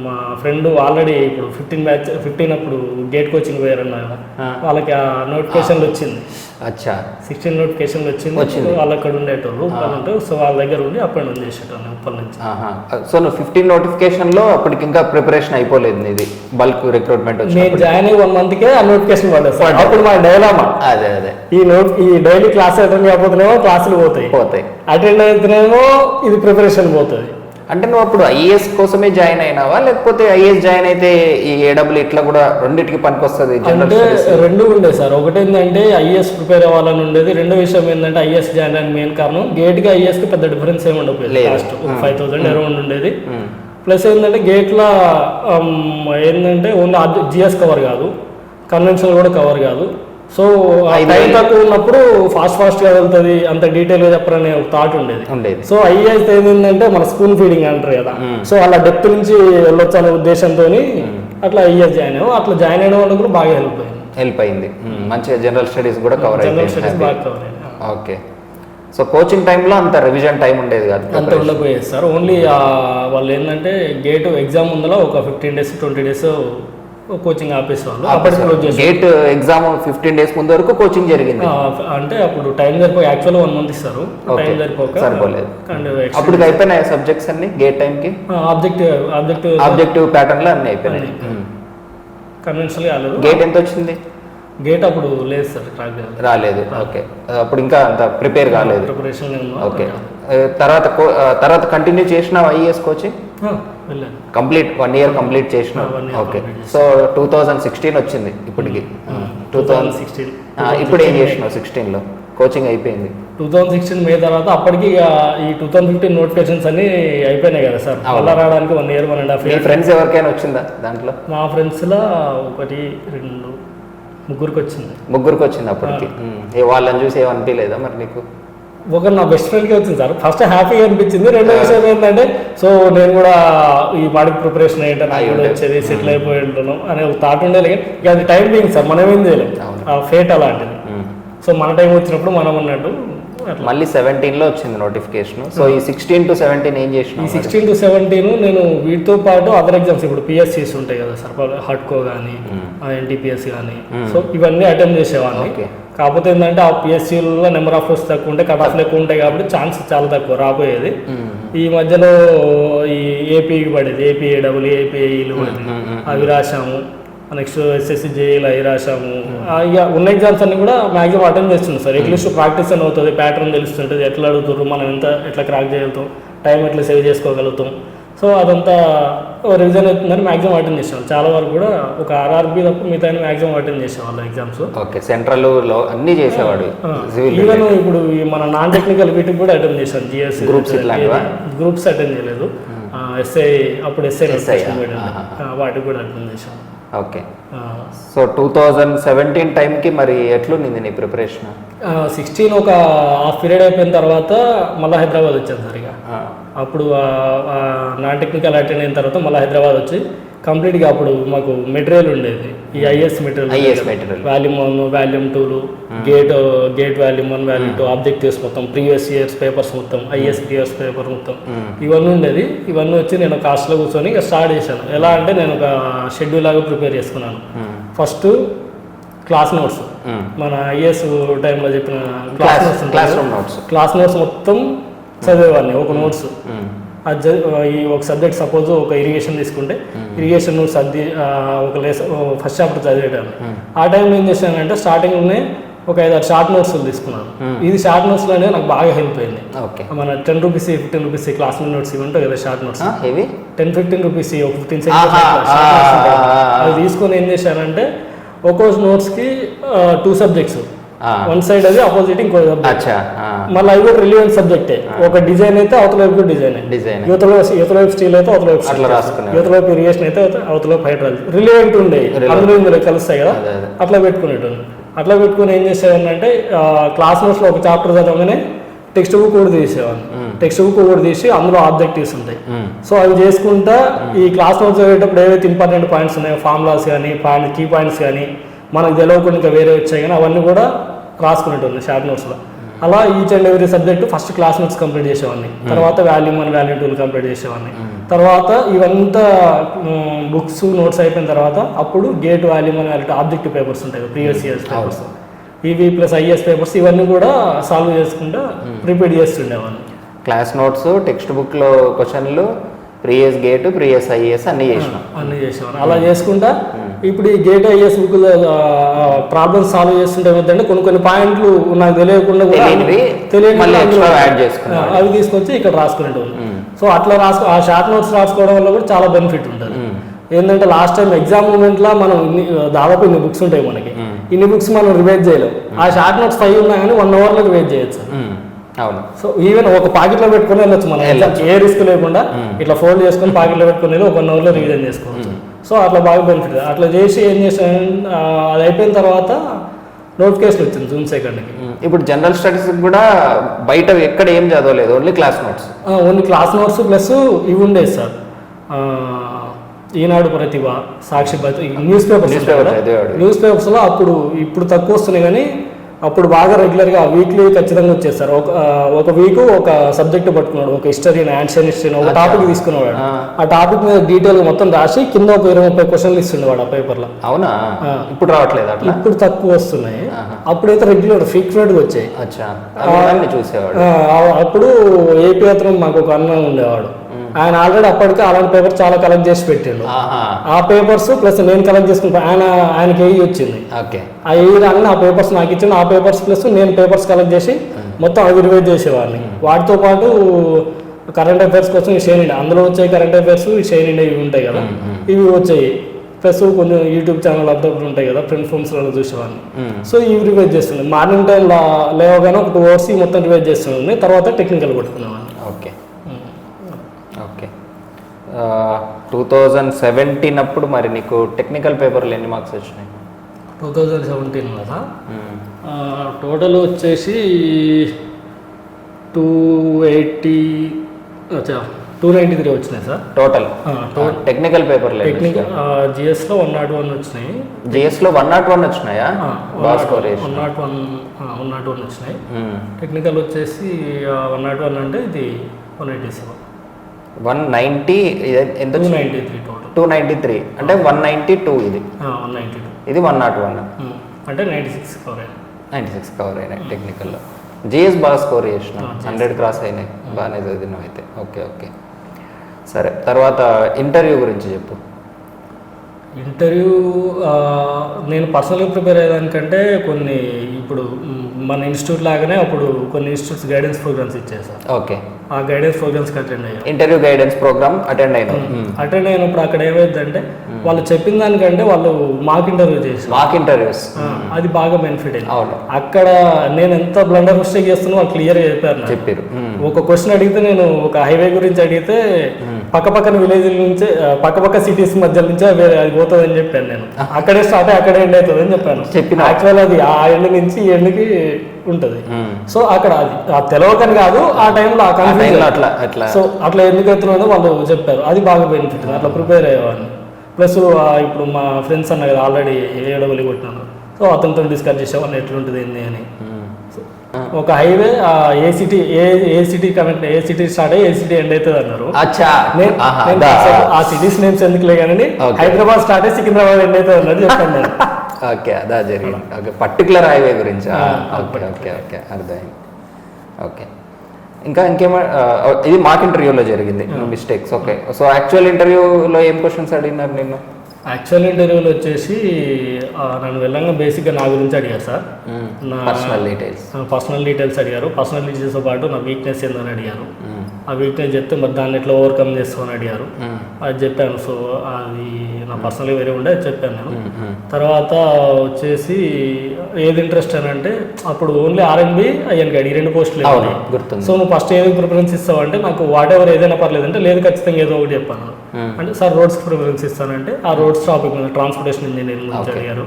మా ఫ్రెండ్ ఆల్రెడీ ఇప్పుడు 15 అప్పుడు గేట్ కోచింగ్ పోయారన్న వాళ్ళకి ఆ నోటిఫికేషన్లు వచ్చింది. అచ్చా, 16 నోటిఫికేషన్లు వచ్చింది. వాళ్ళు అక్కడ ఉండేటోళ్ళు ఉప్పల్, సో వాళ్ళ దగ్గర ఉండి అప్ అండ్ డౌన్ చేసేటోళ్ళు ఉప్పల్ నుంచి. సో నువ్వు 15 నోటిఫికేషన్లో అప్పటికి ఇంకా ప్రిపరేషన్ అయిపోలేదు, ఇది బల్క్ రిక్రూట్మెంట్ వచ్చి? నేను జాయిన్ అయ్యి 1 monthకే ఆ నోటిఫికేషన్ పడలేదు సార్. అప్పుడు మా డైలామా అదే ఈ డైలీ క్లాస్ అటెండ్ కాకపోతేనేమో క్లాసులు పోతాయి, అటెండ్ అయితేనేమో ఇది ప్రిపరేషన్ పోతుంది. అంటే నువ్వు అప్పుడు ఐఏఎస్ కోసమే జాయిన్ అయినావా, లేకపోతే ఐఏఎస్ జాయిన్ అయితే ఈ ఏడబ్ల్యూ ఇట్లా కూడా రెండింటికి పనికొస్తుంది? అంటే 2 ఉండేది సార్. ఒకటి ఏంటంటే ఐఏఎస్ ప్రిపేర్ అవ్వాలని ఉండేది. రెండో విషయం ఏంటంటే ఐఏఎస్ జాయిన్ అని మెయిన్ కారణం గేట్కి ఐఏఎస్కి పెద్ద డిఫరెన్స్ ఏమి ఉండకపోయింది. లాస్ట్ 5,000 అరౌండ్ ఉండేది. ప్లస్ ఏంటంటే గేట్లో ఏంటంటే ఓన్లీ జిఎస్ కవర్ కాదు, కన్వెన్షనల్ కూడా కవర్ కాదు. సో టైం తక్కువ ఉన్నప్పుడు ఫాస్ట్గా వెళ్తుంది, అంత డీటెయిల్గా చెప్పరనే ఒక థాట్ ఉండేది. సో ఐఏఎస్ ఏంటంటే మన స్కూల్ ఫీడింగ్ అంటారు కదా, సో అలా డెప్త్ నుంచి వెళ్ళొచ్చు అనే ఉద్దేశంతో అట్లా ఐఏఎస్ జాయిన్ అయ్యాము. అట్లా జాయిన్ అయిన వాళ్ళు కూడా బాగా హెల్ప్ అయింది. మంచిగా జనరల్ స్టడీస్ కూడా కవర్ అయ్యింది. ఓకే. సో కోచింగ్ టైంలో అంత రివిజన్ టైం ఉండేది కాదు, అంత ఉండకపోయేది సార్. ఓన్లీ వాళ్ళు ఏంటంటే గేట్ ఎగ్జామ్ ముందర ఒక 15 days 20 days కోచింగ్ ఆపేసేవాళ్ళు. అప్పటికి గేట్ ఎగ్జామ్ 15 days ముందు వరకు కోచింగ్ జరిగింది. అంటే అప్పుడు టైం సరిపోయి యాక్చువల్ 1 month ఇస్తారు, టైం సరిపోలేదు. అప్పుడు అయిపోయినాయి సబ్జెక్ట్స్ అన్ని గేట్ టైంకి, ఆబ్జెక్టివ్ ప్యాటర్న్ లో అన్ని అయిపోయినాయి. కన్వెన్షనల్ గేట్ ఎంత వచ్చింది? గేట్ అప్పుడు లేదు సార్, రాలేదు. ఓకే, అప్పుడు ఇంకా అంత ప్రిపేర్ కాలేదు. ప్రిపరేషన్. ఓకే, తర్వాత కంటిన్యూ చేసినావు IAS coaching? Complete 1 year complete చేసినావు. ఓకే. సో 2016 వచ్చింది ఇప్పటికి. 2016 ఇప్పుడు ఏం చేసినావు? 16లో కోచింగ్ అయిపోయింది. 2016 మే తర్వాత అప్పటికి ఈ 2015 నోటిఫికేషన్స్ అన్ని అయిపోయినాయి కదా సార్. అలా రావడానికి 1 year 1.5 years. ఫ్రెండ్స్ ఎవరికైనా వచ్చిందా దాంట్లో? మా ఫ్రెండ్స్లో 1 2 ముగ్గురికి వచ్చింది అప్పటికి. వాళ్ళని చూసి ఏమనిపించలేదా మరి నీకు? ఒకరు నా బెస్ట్ ఫ్రెండ్కి వచ్చింది సార్. ఫస్ట్ హ్యాపీగా అనిపించింది. రెండో విషయం ఏంటంటే, సో నేను కూడా ఈ బాడీకి ప్రిపరేషన్ అయ్యింటే నాకు కూడా వచ్చేది, సెటిల్ అయిపోయి ఉంటాను అనే ఒక థాట్ ఉండేది. ఇక అది టైం బీయింగ్ సార్, మనం ఏం చేయలేం, ఆ ఫేట్ అలాంటిది. సో మన టైం వచ్చినప్పుడు మనం అన్నట్టు మళ్ళీ 17లో వచ్చింది నోటిఫికేషన్. సో ఈ 16 to 17 ఏం చేసిన? ఈ 16 to 17 నేను వీటితో పాటు అదర్ ఎగ్జామ్స్, ఇప్పుడు పిఎస్సీస్ ఉంటాయి కదా సార్, హట్కో కానీ ఎన్టీపీఎస్ కానీ, సో ఇవన్నీ అటెంప్ట్ చేసేవాడిని. కాకపోతే ఏంటంటే ఆ పిఎస్సీలో నెంబర్ ఆఫ్ పోస్ట్ తక్కువ ఉంటాయి, కట్ ఆఫ్లు ఎక్కువ ఉంటాయి కాబట్టి ఛాన్స్ చాలా తక్కువ రాబోయేది. ఈ మధ్యలో ఈ ఏపీకి పడేది, ఏపీఏడబ్ల్యూ ఏపీఐలు అవి రాసాము. నెక్స్ట్ ఎస్ఎస్సి జేఈలు అవి రాసాము. ఇక ఉన్న ఎగ్జామ్స్ అన్ని కూడా మ్యాక్సిమం అటెండ్ చేస్తున్నాం సార్. అట్లీస్ట్ ప్రాక్టీస్ అని అవుతుంది, ప్యాటర్న్ తెలుస్తుంటుంది, ఎట్లా అడుగుతారు, మనం ఎట్లా క్రాక్ చేయగలుగుతాం, టైం ఎట్లా సేవ్ చేసుకోగలుగుతాం. సో అదంతా రివిజన్ అవుతుందని మ్యాక్సిమం అటెండ్ చేసాం. చాలా వరకు కూడా ఒక ఆర్ఆర్బీ తప్ప మిగతా మ్యాక్సిమం అటెండ్ చేసాం వాళ్ళ ఎగ్జామ్స్. ఓకే, సెంట్రల్ లో అన్ని చేసేవాడు. ఈవెన్ ఇప్పుడు మన నాన్ టెక్నికల్ వీటికి కూడా అటెండ్ చేశాను. జిఎస్ గ్రూప్స్ అటెండ్ చేయలేదు. ఎస్ఐ అప్పుడు ఎస్ఐ వాటికి కూడా అటెండ్ చేశాను. ఓకే. సో 2017 టైంకి మరి ఎట్లుంది నీ ప్రిపరేషన్? 16 ఒక హాఫ్ పీరియడ్ అయిపోయిన తర్వాత మళ్ళీ హైదరాబాద్ వచ్చాను సార్. ఇక అప్పుడు నాన్ టెక్నికల్ అటెండ్ అయిన తర్వాత మళ్ళీ హైదరాబాద్ వచ్చి కంప్లీట్గా అప్పుడు మాకు మెటీరియల్ ఉండేది, ఈ IAS material, volume 1 volume 2 gate volume 1 volume 2 objectives మొత్తం, ప్రీవియస్ ఇయర్స్ పేపర్స్ మొత్తం, ఐఏఎస్ ప్రీవియస్ పేపర్ మొత్తం ఇవన్నీ ఉండేది. ఇవన్నీ వచ్చి నేను ఒక హాస్టల్లో కూర్చొని స్టార్ట్ చేశాను. ఎలా అంటే నేను ఒక షెడ్యూల్ లాగా ప్రిపేర్ చేసుకున్నాను. ఫస్ట్ క్లాస్ నోట్స్, మన ఐఏఎస్ టైంలో చెప్పిన క్లాస్ నోట్స్ మొత్తం చదివేవాడిని. ఒక నోట్స్ ఈ ఒక సబ్జెక్ట్ సపోజ్ ఒక ఇరిగేషన్ తీసుకుంటే ఇరిగేషన్ నోట్స్ ఒక ఫస్ట్ చాప్టర్ చదివేటాను. ఆ టైంలో ఏం చేశానంటే స్టార్టింగ్లోనే ఒక 5-6 షార్ట్ నోట్స్ తీసుకున్నాను. ఇది షార్ట్ నోట్స్లోనే నాకు బాగా హెల్ప్ అయింది. మన 10 రూపీస్ 15 రూపీస్ క్లాస్ నోట్స్ ఇవి ఉంటాయి కదా, షార్ట్ నోట్స్ 10-15 రూపీస్ ఒక 15 సెకండ్స్ అవి తీసుకొని ఏం చేశానంటే ఒక్కో నోట్స్కి 2 సబ్జెక్ట్స్, వన్ సైడ్ అది ఆపోజిట్ ఇంకో సబ్జెక్ట్, మళ్ళీ అవి కూడా రిలివెంట్ సబ్జెక్టే. ఒక డిజైన్ అయితే అవతల వైపు డిజైన్, యువత వైపు స్టీల్ అయితే అవతల వైపు, యువత వైపు ఇరిగేషన్ అయితే అవతల వైపు హైడ్రాలజీ, రిలివెంట్ ఉండేవి అందులో ఇందులో కలుస్తాయి కదా, అట్లా పెట్టుకునేటోళ్ళు. అట్లా పెట్టుకుని ఏం చేసేవాడిని క్లాస్ నోట్స్లో ఒక చాప్టర్ చదవగానే టెక్స్ట్ బుక్ కూడా తీసేవాడిని. టెక్స్ట్ బుక్ కూడా తీసి అందులో ఆబ్జెక్టివ్స్ ఉంటాయి. సో అవి చేసుకుంటా ఈ క్లాస్ నోట్స్ చదివేటప్పుడు ఏవైతే ఇంపార్టెంట్ పాయింట్స్ ఉన్నాయో, ఫార్ములాస్ కానీ కీ పాయింట్స్ కానీ మనకు తెలియకుండా ఇంకా వేరే వచ్చాయి కానీ అవన్నీ కూడా రాసుకునేటోళ్ళు షార్ట్ నోట్స్లో. అలా each and every subject first class notes complete చేసేవాడిని, తర్వాత వాల్యూమ్ 1 వాల్యూమ్ 2 కంప్లీట్ చేసేవాడిని. తర్వాత ఇవంతా బుక్స్ నోట్స్ అయిపోయిన తర్వాత అప్పుడు gate volume 1 volume 2 objective papers ఉంటాయి, ప్రీవియస్ ఇయర్స్ పేపర్స్, ఇవి ప్లస్ ఐఎస్ పేపర్స్ ఇవన్నీ కూడా సాల్వ్ చేసుకుంటా ప్రిపేర్ చేస్తుండేవాడిని. క్లాస్ నోట్స్, టెక్స్ట్ బుక్లో క్వశ్చన్లు, ప్రీవియస్ గేట్, ప్రీవియస్ ఐఏఎస్ అన్నీ చేసేవాడిని. అలా చేసుకుంటా ఇప్పుడు ఈ gate IAS book problems solve చేస్తుంటే ఏంటంటే కొన్ని పాయింట్లు నాకు తెలియకుండా కూడా అవి తీసుకొచ్చి ఇక్కడ రాసుకునేటోళ్ళు. సో అట్లా ఆ షార్ట్ నోట్స్ రాసుకోవడం వల్ల కూడా చాలా బెనిఫిట్ ఉంటుంది. ఏంటంటే లాస్ట్ టైం ఎగ్జామ్ మూమెంట్లో మనం దాదాపు ఇన్ని బుక్స్ ఉంటాయి మనకి, ఇన్ని బుక్స్ మనం రివైజ్ చేయలేం. ఆ షార్ట్ నోట్స్ 5 ఉన్నా కానీ 1 అవర్లో రివైజ్ చేయొచ్చు. అవును. సో ఈవెన్ ఒక పాకెట్లో పెట్టుకుని వెళ్ళొచ్చు మనం, ఏ రిస్క్ లేకుండా ఇట్లా ఫోల్డ్ చేసుకొని పాకెట్లో పెట్టుకుని వెళ్ళి ఒక 1 అవర్లో రివిజన్ చేసుకోవచ్చు. సో అట్లా బాగా బెనిఫిట్. అట్లా చేసి ఏం చేశాను, అది అయిపోయిన తర్వాత నోటిఫికేషన్ వచ్చింది జూన్ 2కి. ఇప్పుడు జనరల్ స్టడీస్ కూడా బయట ఎక్కడ ఏం చదవలేదు, only class notes. Only class notes plus ఇవి ఉండేది సార్, ఈనాడు, ప్రతిభ, సాక్షి, న్యూస్ పేపర్స్లో అప్పుడు, ఇప్పుడు తక్కువ వస్తున్నాయి కానీ అప్పుడు బాగా రెగ్యులర్గా వీక్లీ ఖచ్చితంగా వచ్చేస్తారు. ఒక వీక్ ఒక సబ్జెక్ట్ పట్టుకున్నాడు, ఒక హిస్టరీని, యాన్షియన్ హిస్టరీని ఒక టాపిక్ తీసుకునేవాడు. ఆ టాపిక్ మీద డీటెయిల్ మొత్తం రాసి కింద ఒక 20-30 క్వశ్చన్లు ఇస్తుండేవాడు ఆ పేపర్లో. అవునా? ఇప్పుడు రావట్లేదు అట్లా? ఇప్పుడు తక్కువ వస్తున్నాయి. అప్పుడైతే రెగ్యులర్ ఫ్రీక్వెంట్గా వచ్చాయి. చూసేవాడు. అప్పుడు ఏపీ అతను మాకు ఒక అన్న ఉండేవాడు, ఆయన ఆల్రెడీ అప్పటికే అలాంటి పేపర్ చాలా కలెక్ట్ చేసి పెట్టిండు. ఆ పేపర్స్ ప్లస్ నేను కలెక్ట్ చేసుకుంటా, ఆయనకి ఏఈ వచ్చింది. ఆ ఏఈ రాగానే ఆ పేపర్స్ నాకు ఇచ్చిండు. ఆ పేపర్స్ ప్లస్ నేను పేపర్స్ కలెక్ట్ చేసి మొత్తం అవి రివైజ్ చేసేవాడిని. వాటితో పాటు కరెంట్ అఫైర్స్ కోసం షేర్ ఇండియా, అందులో వచ్చే కరెంట్ అఫైర్స్ షేర్ ఇండియా ఇవి ఉంటాయి కదా, ఇవి వచ్చాయి. ప్లస్ కొంచెం యూట్యూబ్ ఛానల్ అప్పుడప్పుడు ఉంటాయి కదా, ఫ్రెండ్ ఫోన్స్లలో చూసేవాడిని. సో ఇవి రివైజ్ చేస్తుండే. మార్నింగ్ టైం లేవగానే ఒక 2 hours మొత్తం రివైజ్ చేస్తుండే. తర్వాత టెక్నికల్ కొట్టుకునేవాడిని. Okay okay. 2017 అప్పుడు మరి నీకు టెక్నికల్ పేపర్లు ఎన్ని మార్క్స్ వచ్చినాయి? 2017 కదా, టోటల్ వచ్చేసి 293 వచ్చినాయి సార్ టోటల్. టెక్నికల్ పేపర్లు జిఎస్లో 101 వచ్చినాయి. జిఎస్లో 101 వచ్చినాయా? 101 వచ్చినాయి. టెక్నికల్ వచ్చేసి 101 అంటే ఇది 187. 190 ఎంత? 293 టోటల్. 293 అంటే 192. ఇది 192. ఇది 101 అంటే 96 కవర్ అయినాయి. 96 కవర్ అయినాయి టెక్నికల్లో. జిఎస్ బాగా స్కోర్ చేసిన, 100 క్రాస్ అయినాయి. బాగానే చదివినావు అయితే. ఓకే ఓకే సరే. తర్వాత ఇంటర్వ్యూ గురించి చెప్పు. ఇంటర్వ్యూ నేను పర్సనల్గా ప్రిపేర్ అయ్యేదానికంటే కొన్ని ఇప్పుడు మన ఇన్స్టిట్యూట్ లాగానే అప్పుడు కొన్ని ఇన్స్టిట్యూట్స్ గైడెన్స్ ప్రోగ్రామ్స్ ఇచ్చాయి సార్. ఓకే. ఆ గైడెన్స్ ప్రోగ్రామ్స్కి అటెండ్ అయ్యాను. ఇంటర్వ్యూ గైడెన్స్ ప్రోగ్రామ్ అటెండ్ అయినప్పుడు అక్కడ ఏమైందంటే వాళ్ళు చెప్పిన దానికంటే వాళ్ళు మాక్ ఇంటర్వ్యూ చేసి అది బాగా బెనిఫిట్ అయింది. అక్కడ నేను ఎంత బ్లండర్ మిస్టేక్ చేస్తున్నా వాళ్ళు క్లియర్గా చెప్పారు. ఒక క్వశ్చన్ అడిగితే, నేను ఒక హైవే గురించి అడిగితే పక్కపక్కన విలేజ్ నుంచి పక్కపక్క సిటీస్ మధ్య నుంచే అది పోతుంది అని చెప్పాను. నేను అక్కడే స్టార్ట్ అయ్యి అక్కడే ఎండ్ అవుతుంది అని చెప్పాను. యాక్చువల్ అది ఆ ఎండ్ నుంచి ఈ ఎండ్కి ఉంటుంది. సో అక్కడ అది తెలవకని కాదు, ఆ టైంలో ఆ కన్ఫ్యూజన్ సో అట్లా ఎందుకు అవుతున్నాడో వాళ్ళు చెప్పారు. అది బాగా బెనిఫిట్. అట్లా ప్రిపేర్ అయ్యేవాడిని. ప్లస్ ఇప్పుడు మా ఫ్రెండ్స్ అన్న కదా ఆల్రెడీ ఏడవలి కొట్టినాను, సో అతనితో డిస్కస్ చేసేవాడిని ఎట్లుంటుంది ఏంది అని. ఒక highway ACT connect, ACT start అయ్యి ఏసిటీ ఎండ్ అవుతుంది అన్నారు. ఆ సిటీస్ నేమ్స్ ఎందుకులే కానీ హైదరాబాద్ స్టార్ట్ అయ్యి సికింద్రాబాద్ ఎండ్ అవుతుంది అన్నది చెప్పాను నేను. ఓకే, అదా జరిగింది. ఓకే, పర్టికులర్ హైవే గురించి. ఓకే ఓకే ఓకే అర్థమైంది. ఓకే, ఇంకా ఇంకేమో ఇది మాక్ ఇంటర్వ్యూలో జరిగింది మిస్టేక్స్. ఓకే, సో యాక్చువల్ ఇంటర్వ్యూలో ఏం క్వశ్చన్స్ అడిగినారు నిన్ను? యాక్చువల్ ఇంటర్వ్యూలో వచ్చేసి నన్ను వెళ్ళంగా బేసిక్గా నా గురించి అడిగారు సార్. నా పర్సనల్ డీటెయిల్స్ అడిగారు. పర్సనల్ డీటెయిల్స్తో పాటు నా వీక్నెస్ ఏందని అడిగారు. ఆ వీక్నెస్ చెప్తే మరి దాన్ని ఎట్లా ఓవర్కమ్ చేస్తామని అడిగారు. అది చెప్పాను. సో అది నా పర్సనల్గా వేరే ఉండే చెప్పాను నేను. తర్వాత వచ్చేసి ఏది ఇంట్రెస్ట్ అని అంటే అప్పుడు ఓన్లీ R&B INCAD ఈ 2 పోస్టులు. సో నువ్వు ఫస్ట్ ఏది ప్రిఫరెన్స్ ఇస్తావు అంటే నాకు వాట్ ఎవర్ ఏదైనా పర్లేదు అంటే లేదు ఖచ్చితంగా ఏదో ఒకటి చెప్పాను. అంటే సార్ రోడ్స్కి ప్రిఫరెన్స్ ఇస్తానంటే ఆ రోడ్స్ టాపిక్ మీద ట్రాన్స్పోర్టేషన్ ఇంజనీరింగ్ గురించి అడిగారు.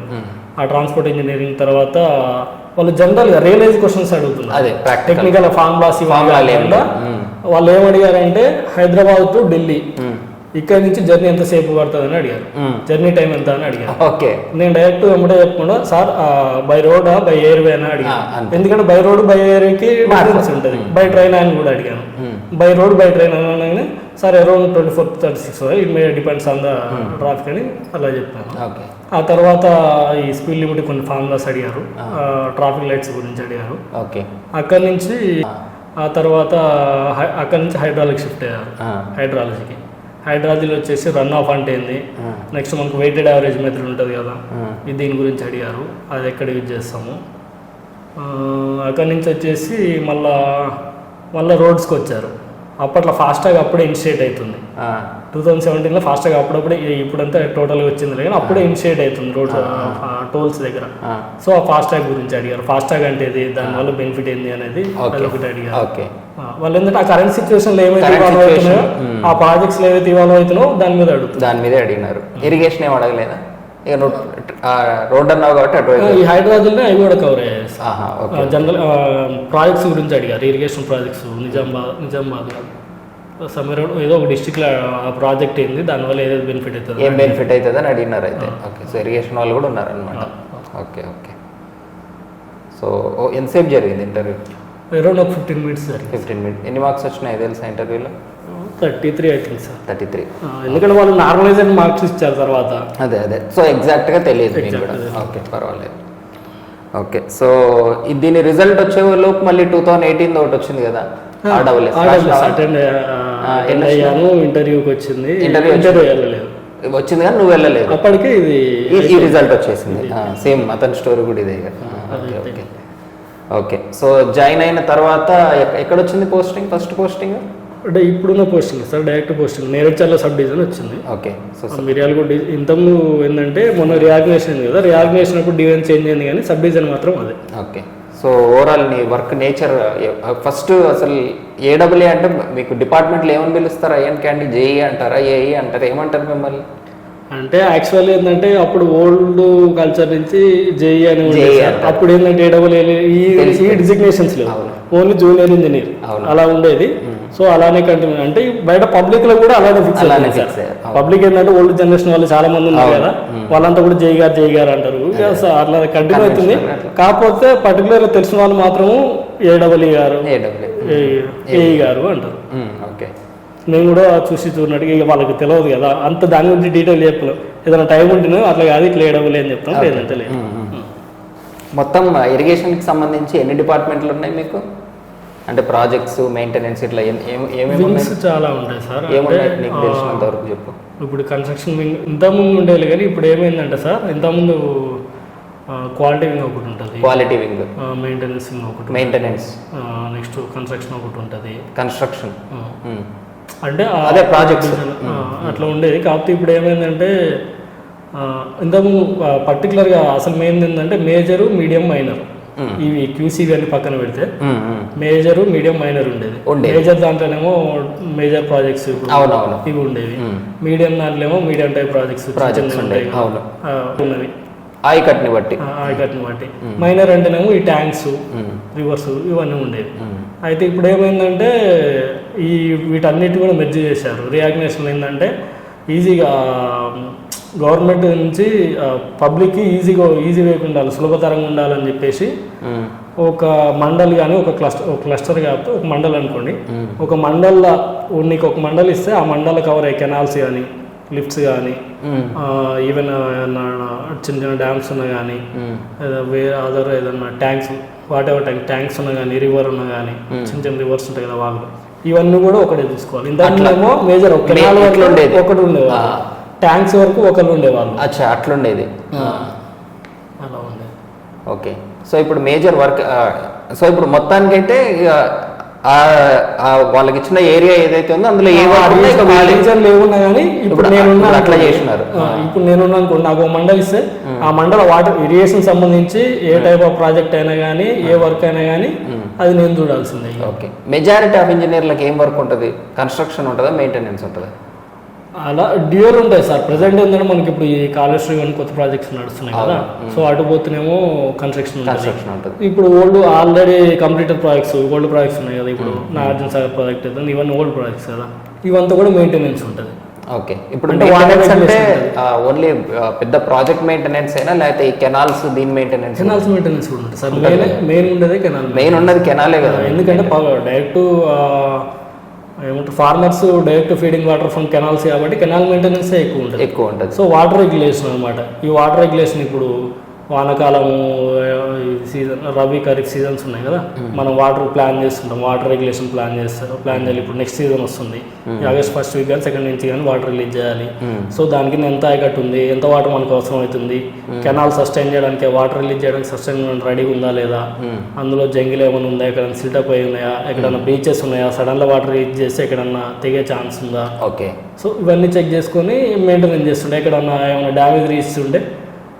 ఆ ట్రాన్స్పోర్ట్ ఇంజనీరింగ్ తర్వాత వాళ్ళు జనరల్గా రియలైజ్ క్వశ్చన్స్ అడుగుతున్నారు. టెక్నికల్ ఫార్ములాస్ వాళ్ళు ఏమడిగారంటే హైదరాబాద్ టు ఢిల్లీ ఇక్కడ నుంచి జర్నీ ఎంత సేపు పడుతుంది అని అడిగారు. జర్నీ టైం ఎంత అని అడిగారు. ఓకే, నేను డైరెక్ట్ వెంబడే చెప్పకుండా sir by road by airway అని అడిగాను. ఎందుకంటే బై రోడ్ బై ఎయిర్కి డిఫరెన్స్ ఉంటుంది. బై ట్రైన్ అని కూడా అడిగాను. బై రోడ్ బై ట్రైన్ అనగానే sir around 24 to 36 it may depends on the traffic అని అలా చెప్పాను. ఆ తర్వాత ఈ స్పీడ్ లిమిట్ కొన్ని ఫార్ములాస్ అడిగారు. ట్రాఫిక్ లైట్స్ గురించి అడిగారు. అక్కడి నుంచి ఆ తర్వాత అక్కడి నుంచి హైడ్రాలజీ షిఫ్ట్ అయ్యారు. హైడ్రాలజీలో వచ్చేసి రన్ ఆఫ్ అంటే ఏంది, నెక్స్ట్ మనకు వెయిటెడ్ యావరేజ్ మెథడ్ ఉంటుంది కదా, ఇది దీని గురించి అడిగారు. అది ఎక్కడ యూజ్ చేస్తాము. అక్కడి నుంచి వచ్చేసి మళ్ళా రోడ్స్కి వచ్చారు. అప్పట్లో ఫాస్టాగ్ అప్పుడే ఇనిషియేట్ అవుతుంది. 2017లో ఫాస్టాగ్ అప్పుడప్పుడే, ఇప్పుడంతా టోటల్గా వచ్చింది కానీ అప్పుడే ఇనిషియేట్ అవుతుంది రోడ్స్ టోల్స్ దగ్గర. సో ఆ ఫాస్టాగ్ గురించి అడిగారు. ఫాస్టాగ్ అంటే ఇది, దానివల్ల బెనిఫిట్ ఏంది అనేది ఒకటి అడిగారు. వాళ్ళు ఏంటంటే ఆ కరెంట్ సిచ్యువేషన్లో ఏమైతే ఇవాల్వ్ అవుతున్నాయో, ఆ ప్రాజెక్ట్స్ ఏవైతే ఇవాల్వ్ అవుతున్నాయో దాని మీద అడుగుతుంది. దాని మీదే అడిగినారు. ఇరిగేషన్ ఏం అడగలేదా? ఇక రోడ్ అన్నావు కాబట్టి అటువైపు ఈ హైదరాబాద్లోనే అవి కూడా కవర్ అయ్యాయి. జనరల్ ప్రాజెక్ట్స్ గురించి అడిగారు, ఇరిగేషన్ ప్రాజెక్ట్స్. నిజామాబాద్ సమీర ఏదో ఒక డిస్ట్రిక్ట్లో ఆ ప్రాజెక్ట్ ఏంది, దానివల్ల ఏదైతే బెనిఫిట్ అవుతుంది, ఏం బెనిఫిట్ అవుతుంది అని అడిగినారు అయితే. ఓకే, సో ఇరిగేషన్ వాళ్ళు కూడా ఉన్నారనమాట. ఓకే. సో ఎంతసేపు జరిగింది ఇంటర్వ్యూ? అరౌండ్ ఒక 15 minutes జరిగింది. 15 minutes. ఎన్ని మార్క్స్ వచ్చినాయి తెలుసా ఇంటర్వ్యూలో? 33 అవుతుంది సార్. 33. ఎందుకంటే వాళ్ళు నార్మలైజ్డ్ మార్క్స్ ఇచ్చారు తర్వాత. అదే సో ఎగ్జాక్ట్గా తెలియదు మీకు కూడా. ఓకే, పర్వాలేదు. ఓకే, సో దీని రిజల్ట్ వచ్చే లోపు మళ్ళీ 2018 ఒకటి వచ్చింది కదా, అటెండ్ అయ్యాను. ఇంటర్వ్యూకి వచ్చింది. ఇంటర్వ్యూ వెళ్ళలేదు, వచ్చింది కానీ నువ్వు వెళ్ళలేదు. అప్పటికి ఈ రిజల్ట్ వచ్చేసింది. సేమ్ అతని స్టోరీ కూడా ఇదే కదా. ఓకే, సో జాయిన్ అయిన తర్వాత ఎక్కడ వచ్చింది పోస్టింగ్? ఫస్ట్ పోస్టింగ్ అంటే ఇప్పుడున్న posting sir, direct posting Neredcherla sub division వచ్చింది. ఓకే, సో మిర్యాలగూడ ఇంతకు ఏంటంటే మొన్న రియాగ్నేషన్ అయింది కదా, రియాగ్నేషన్ అప్పుడు డివిజన్ చేంజ్ అయింది కానీ సబ్ డివిజన్ మాత్రం అదే. ఓకే, సో ఓవరాల్ నీ వర్క్ నేచర్ ఫస్ట్ అసలు ఏడబ్ల్యూ అంటే మీకు డిపార్ట్మెంట్లో ఏమని పిలుస్తారు? ఐఎన్ క్యాండీ, జేఈ అంటారా, ఏఈ అంటారా, ఏమంటారు మిమ్మల్ని? అంటే యాక్చువల్లీ ఏంటంటే అప్పుడు ఓల్డ్ కల్చర్ నుంచి జేఈ అని ఉండేది. అప్పుడు ఏంటంటే ఏడబ్ల్యూ ఈ డిజిగ్నేషన్స్ లేవు, ఓన్లీ జూనియర్ ఇంజనీర్ అలా ఉండేది. సో అలానే కంటిన్యూ, అంటే బయట పబ్లిక్ లో కూడా అలానే ఫిక్స్ అయ్యారు. పబ్లిక్ ఏంటంటే ఓల్డ్ జనరేషన్ వాళ్ళు చాలా మంది ఉన్నారు కదా, వాళ్ళంతా కూడా జై గారు అంటారు. అట్లా కంటిన్యూ అవుతుంది. కాకపోతే పర్టికులర్ తెలిసిన వాళ్ళు మాత్రం ఏడబ్ల్యూ గారు, ఏఈ గారు అంటారు. ఓకే, నేను కూడా చూసినట్టుగా ఇక వాళ్ళకి తెలియదు కదా, అంత దాని గురించి డీటెయిల్ చెప్పలేం. ఏదైనా టైం ఉంటేనే అట్లా కాదు ఇట్లా ఏడబ్ల్యూ అని చెప్తాం, లేదంటే లేదు. మొత్తం ఇరిగేషన్కి సంబంధించి ఎన్ని డిపార్ట్మెంట్లు ఉన్నాయి మీకు? అంటే ప్రాజెక్ట్స్, మెయింటెనెన్స్, ఇట్లా ఏమేమి చాలా ఉంటాయి సార్. ఏమున్నాయి నీకు తెలిసినంత వరకు చెప్పు. ఇప్పుడు కన్స్ట్రక్షన్ వింగ్ ఇంతకుముందు ఉండేది కానీ ఇప్పుడు ఏమైందంటే సార్, ఇంతకుముందు క్వాలిటీ వింగ్ ఒకటి ఉంటుంది, క్వాలిటీ వింగ్, మెయింటెనెన్స్ వింగ్ ఒకటి, మెయింటెనెన్స్, నెక్స్ట్ కన్స్ట్రక్షన్ ఒకటి ఉంటుంది, కన్స్ట్రక్షన్ అంటే అదే ప్రాజెక్ట్స్ అట్లా ఉండేది. కాకపోతే ఇప్పుడు ఏమైందంటే ఇంతకుముందు పర్టికులర్గా అసలు మెయిన్ ఏంటంటే మేజరు, మీడియం, మైనర్, ఇవి క్యూసీవి అని పక్కన పెడితే మేజర్, మీడియం, మైనర్ ఉండేది. మేజర్ దాంట్లోనేమో మేజర్ ప్రాజెక్ట్స్ ఇవి ఉండేవి, మీడియం దాంట్లోనేమో మీడియం టైప్ ప్రాజెక్ట్స్ ఉన్నవి ఆయకట్ని బట్టి. మైనర్ అంటేనేమో ఈ ట్యాంక్స్, రివర్స్ ఇవన్నీ ఉండేవి. అయితే ఇప్పుడు ఏమైందంటే వీటన్నిటి కూడా మెర్జ్ చేశారు. రియాగ్నేషన్ ఏంటంటే ఈజీగా గవర్నమెంట్ నుంచి పబ్లిక్కి ఈజీ వేగా ఉండాలి, సులభతరంగా ఉండాలని చెప్పేసి ఒక మండల్ కానీ ఒక క్లస్టర్ కాకపోతే ఒక మండల్ అనుకోండి, ఒక మండల్లో నీకు ఒక మండల్ ఇస్తే ఆ మండల్ కవర్ అయ్యే కెనాల్స్ కానీ, లిఫ్ట్స్ కానీ, ఈవెన్ చిన్న చిన్న డ్యామ్స్ ఉన్నా కానీ, వేరే అదర్ ఏదన్నా ట్యాంక్స్, వాట్ ఎవర్ ట్యాంక్స్ ఉన్నా కానీ, రివర్ ఉన్నా కానీ, చిన్న చిన్న రివర్స్ ఉంటాయి కదా వాళ్ళు, ఇవన్నీ కూడా ఒకటే చూసుకోవాలి. ఇందాకేమో మేజర్ కెనాల్ ఒకటి ఉండేది, ట్యాంక్స్ వరకు ఒకరు ఉండేవాళ్ళు. అచ్చా, అట్లుండేది. అలా ఉండేది. ఓకే, సో ఇప్పుడు మేజర్ వర్క్, సో ఇప్పుడు మొత్తానికైతే వాళ్ళకి ఇచ్చిన ఏరియా ఏదైతే ఉందో అందులో లేవున్నా కానీ ఇప్పుడు నేను అట్లా చేసినారు. ఇప్పుడు నేనున్నా అనుకోండి, నాకు ఒక మండల్ ఇస్తే ఆ మండల వాటర్ ఇరిగేషన్ సంబంధించి ఏ టైప్ ఆఫ్ ప్రాజెక్ట్ అయినా కానీ, ఏ వర్క్ అయినా కానీ అది నేను చూడాల్సిందే. ఓకే, మెజారిటీ ఆఫ్ ఇంజనీర్లకు ఏం వర్క్ ఉంటుంది? కన్స్ట్రక్షన్ ఉంటుందా, మెయింటెనెన్స్ ఉంటుందా? అలా డ్యూయల్ ఉంటాయి సార్. ప్రజెంట్ ఏంటంటే మనకి ఇప్పుడు ఈ కాళేశ్వరం కానీ కొత్త ప్రాజెక్ట్స్ నడుస్తున్నాయి కదా, సో అటు పోతేనేమో కన్స్ట్రక్షన్ ఉంటుంది. ఇప్పుడు old already completed projects, old projects ఉన్నాయి కదా, ఇప్పుడు నాగార్జున సాగర్ ప్రాజెక్ట్ అయితే ఇవన్నీ ఓల్డ్ ప్రాజెక్ట్స్ కదా, ఇవంతా కూడా మెయింటెనెన్స్ ఉంటుంది. ఓకే, ఇప్పుడు అంటే ఓన్లీ పెద్ద ప్రాజెక్ట్ మెయింటెనెన్స్ అయినా లేకపోతే ఈ కెనాల్స్ దీని మెయింటెనెన్స్? కెనాల్స్ మెయింటెనెన్స్ కూడా ఉంటుంది సార్. మెయిన్ ఉండేది కెనాల్, మెయిన్ ఉన్నది కెనాలే కదా. ఎందుకంటే డైరెక్ట్ ఏమంటారు farmers direct feeding water from canals కాబట్టి కెనాల్ మెయింటెనెన్స్ ఎక్కువ ఉంటుంది. సో వాటర్ రెగ్యులేషన్ అనమాట. ఈ వాటర్ రెగ్యులేషన్ ఇప్పుడు వానాకాలము సీజన్ రబీ ఖరీఫ్ సీజన్స్ ఉన్నాయి కదా, మనం వాటర్ ప్లాన్ చేస్తుంటాం, వాటర్ రెగ్యులేషన్ ప్లాన్ చేయాలి. ఇప్పుడు నెక్స్ట్ సీజన్ వస్తుంది, ఆగస్ట్ ఫస్ట్ వీక్ కానీ సెకండ్ నుంచి కానీ వాటర్ రిలీజ్ చేయాలి. సో దానికి ఎంత ఆయకట్టు ఉంది, ఎంత వాటర్ మనకు అవసరం అవుతుంది, కెనాల్ సస్టైన్ చేయడానికి వాటర్ రిలీజ్ చేయడానికి సస్టైన్ రెడీగా ఉందా లేదా, అందులో జంగిల్ ఏమైనా ఉందా, ఎక్కడైనా సిల్టప్ అయి ఉన్నాయా, ఎక్కడైనా బీచెస్ ఉన్నాయా, సడన్గా వాటర్ రిలీజ్ చేస్తే ఎక్కడన్నా తెగే ఛాన్స్ ఉందా. ఓకే. సో ఇవన్నీ చెక్ చేసుకొని మెయింటెనెన్స్ చేస్తుండే, ఎక్కడన్నా ఏమైనా డ్యామేజ్ ఇస్తుంటే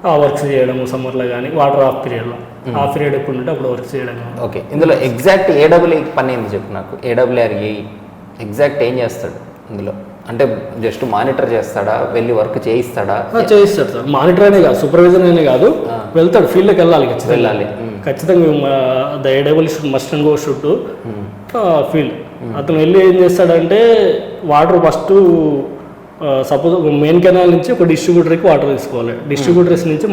ఆ వర్క్స్ చేయడము సమ్మర్లో కానీ, వాటర్ ఆఫ్ పీరియడ్ ఎప్పుడు ఉంటే అప్పుడు వర్క్ చేయడం. ఓకే. ఇందులో ఎగ్జాక్ట్ ఏడబ్ల్యూ పని ఏంది చెప్పు నాకు. ఏడబ్ల్యూఆర్ఏ ఎగ్జాక్ట్ ఏం చేస్తాడు ఇందులో? అంటే జస్ట్ మానిటర్ చేస్తాడా, వెళ్ళి వర్క్ చేయిస్తాడా? చేయిస్తాడు సార్. మానిటర్ అనే కాదు, సూపర్వైజర్ అనే కాదు, వెళ్తాడు, ఫీల్డ్కి వెళ్ళాలి ఖచ్చితంగా. The AW should must and go should to field. అతను వెళ్ళి ఏం చేస్తాడంటే water first suppose main canal నుంచి ఒక డిస్ట్రిబ్యూటర్కి వాటర్ తీసుకోవాలి, డిస్ట్రిబ్యూటర్స్ నుంచి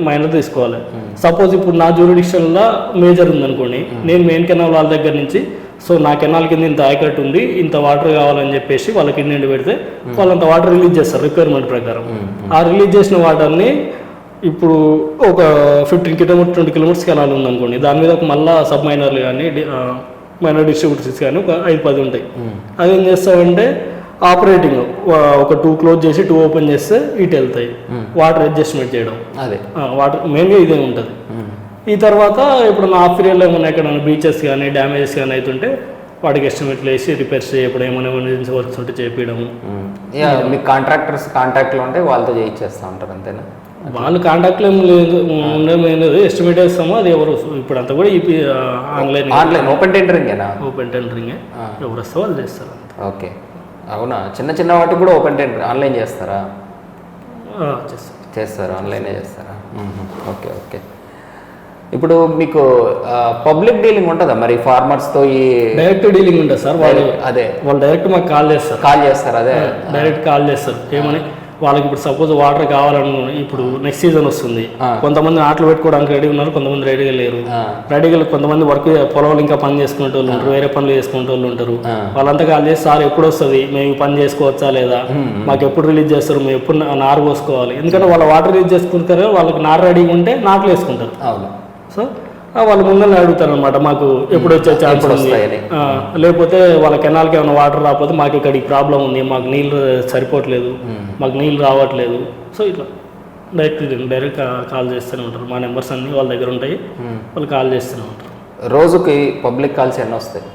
మైనర్ తీసుకోవాలి. సపోజ్ ఇప్పుడు నా జ్యూరిడిక్షన్లో మేజర్ ఉందనుకోండి, నేను మెయిన్ కెనాల్ వాళ్ళ దగ్గర నుంచి, సో నా కెనాల్ కింద ఇంత ఆయకట్టు ఉంది, ఇంత వాటర్ కావాలని చెప్పేసి వాళ్ళకి ఇండియన్ పెడితే వాళ్ళంత వాటర్ రిలీజ్ చేస్తారు రిక్వైర్మెంట్ ప్రకారం. ఆ రిలీజ్ చేసిన వాటర్ని ఇప్పుడు ఒక 15 కిలోమీటర్ 20 కిలోమీటర్స్ కెనాల్ ఉందనుకోండి, దాని మీద ఒక మళ్ళీ సబ్ మైనర్లు కానీ మైనర్ డిస్ట్రిబ్యూటర్స్ కానీ ఒక 5-10 ఉంటాయి. అదేం చేస్తామంటే ఆపరేటింగ్ ఒక 2 క్లోజ్ చేసి 2 ఓపెన్ చేస్తే ఇటు వెళ్తాయి, వాటర్ అడ్జస్ట్మెంట్ చేయడం, అదే వాటర్ మెయిన్గా ఇదే ఉంటుంది. ఈ తర్వాత ఇప్పుడు నా పీరియడ్లో ఏమైనా ఎక్కడైనా బీచెస్ కానీ డ్యామేజెస్ కానీ అవుతుంటే వాటికి ఎస్టిమేట్లు వేసి రిపేర్స్ చేయడం, ఏమైనా ఎమర్జెన్సీ వర్క్స్ ఉంటే చేపించడం. మీ కాంట్రాక్టర్స్ కాంటాక్ట్లో ఉంటే వాళ్ళతో చేయించేస్తూ ఉంటారు అంతేనా? వాళ్ళు కాంటాక్ట్లో ఏం లేదు, ఎస్టిమేట్ వేస్తాము, అది ఎవరు ఇప్పుడు అంతా కూడా ఆన్లైన్ ఓపెన్ టెండరింగేనా? ఓపెన్ టెండరింగే, ఎవరు వస్తే వాళ్ళు చేస్తారు. ఓకే. అవునా? చిన్న వాటికి కూడా ఓపెన్ టెండర్ ఆన్లైన్ చేస్తారా? చేస్తారు, ఆన్లైనే చేస్తారా? ఓకే. ఇప్పుడు మీకు పబ్లిక్ డీలింగ్ ఉంటుందా మరి ఫార్మర్స్తో? ఈ డైరెక్ట్ డీలింగ్ ఉంటుంది సార్. వాళ్ళు డైరెక్ట్ మాకు కాల్ చేస్తారు. అదే డైరెక్ట్ కాల్ చేస్తారు. ఏమని వాళ్ళకి ఇప్పుడు సపోజ్ వాటర్ కావాలనుకుని, ఇప్పుడు నెక్స్ట్ సీజన్ వస్తుంది, కొంతమంది నాట్లు పెట్టుకోవడానికి రెడీ ఉన్నారు, కొంతమంది రెడీగా లేరు. కొంతమంది వర్క్ పొలంలో ఇంకా పని చేసుకునే వాళ్ళు ఉంటారు, వేరే పనులు చేసుకునే వాళ్ళు ఉంటారు. వాళ్ళంతా కాల్ చేసి సార్ ఎప్పుడు వస్తుంది, మేము పని చేసుకోవచ్చా లేదా, మాకు ఎప్పుడు రిలీజ్ చేస్తారు, మేము ఎప్పుడు నారు పోసుకోవాలి. ఎందుకంటే వాళ్ళ వాటర్ రిలీజ్ చేసుకుంటారు, వాళ్ళకి నారు రెడీగా ఉంటే నాట్లు వేసుకుంటారు. సో వాళ్ళు ముందర అడుగుతారు అనమాట, మాకు ఎప్పుడు వచ్చే ఛాన్స్ ఉంది, లేకపోతే వాళ్ళ కెనాల్కి ఏమైనా వాటర్ రాకపోతే మాకు ఇక్కడికి ప్రాబ్లం ఉంది, మాకు నీళ్ళు సరిపోవట్లేదు, మాకు నీళ్ళు రావట్లేదు. సో ఇట్లా డైరెక్ట్ కాల్ చేస్తూనే ఉంటారు. మా నెంబర్స్ అన్నీ వాళ్ళ దగ్గర ఉంటాయి, వాళ్ళు కాల్ చేస్తూనే ఉంటారు. రోజుకి పబ్లిక్ కాల్స్ ఎన్ని వస్తాయి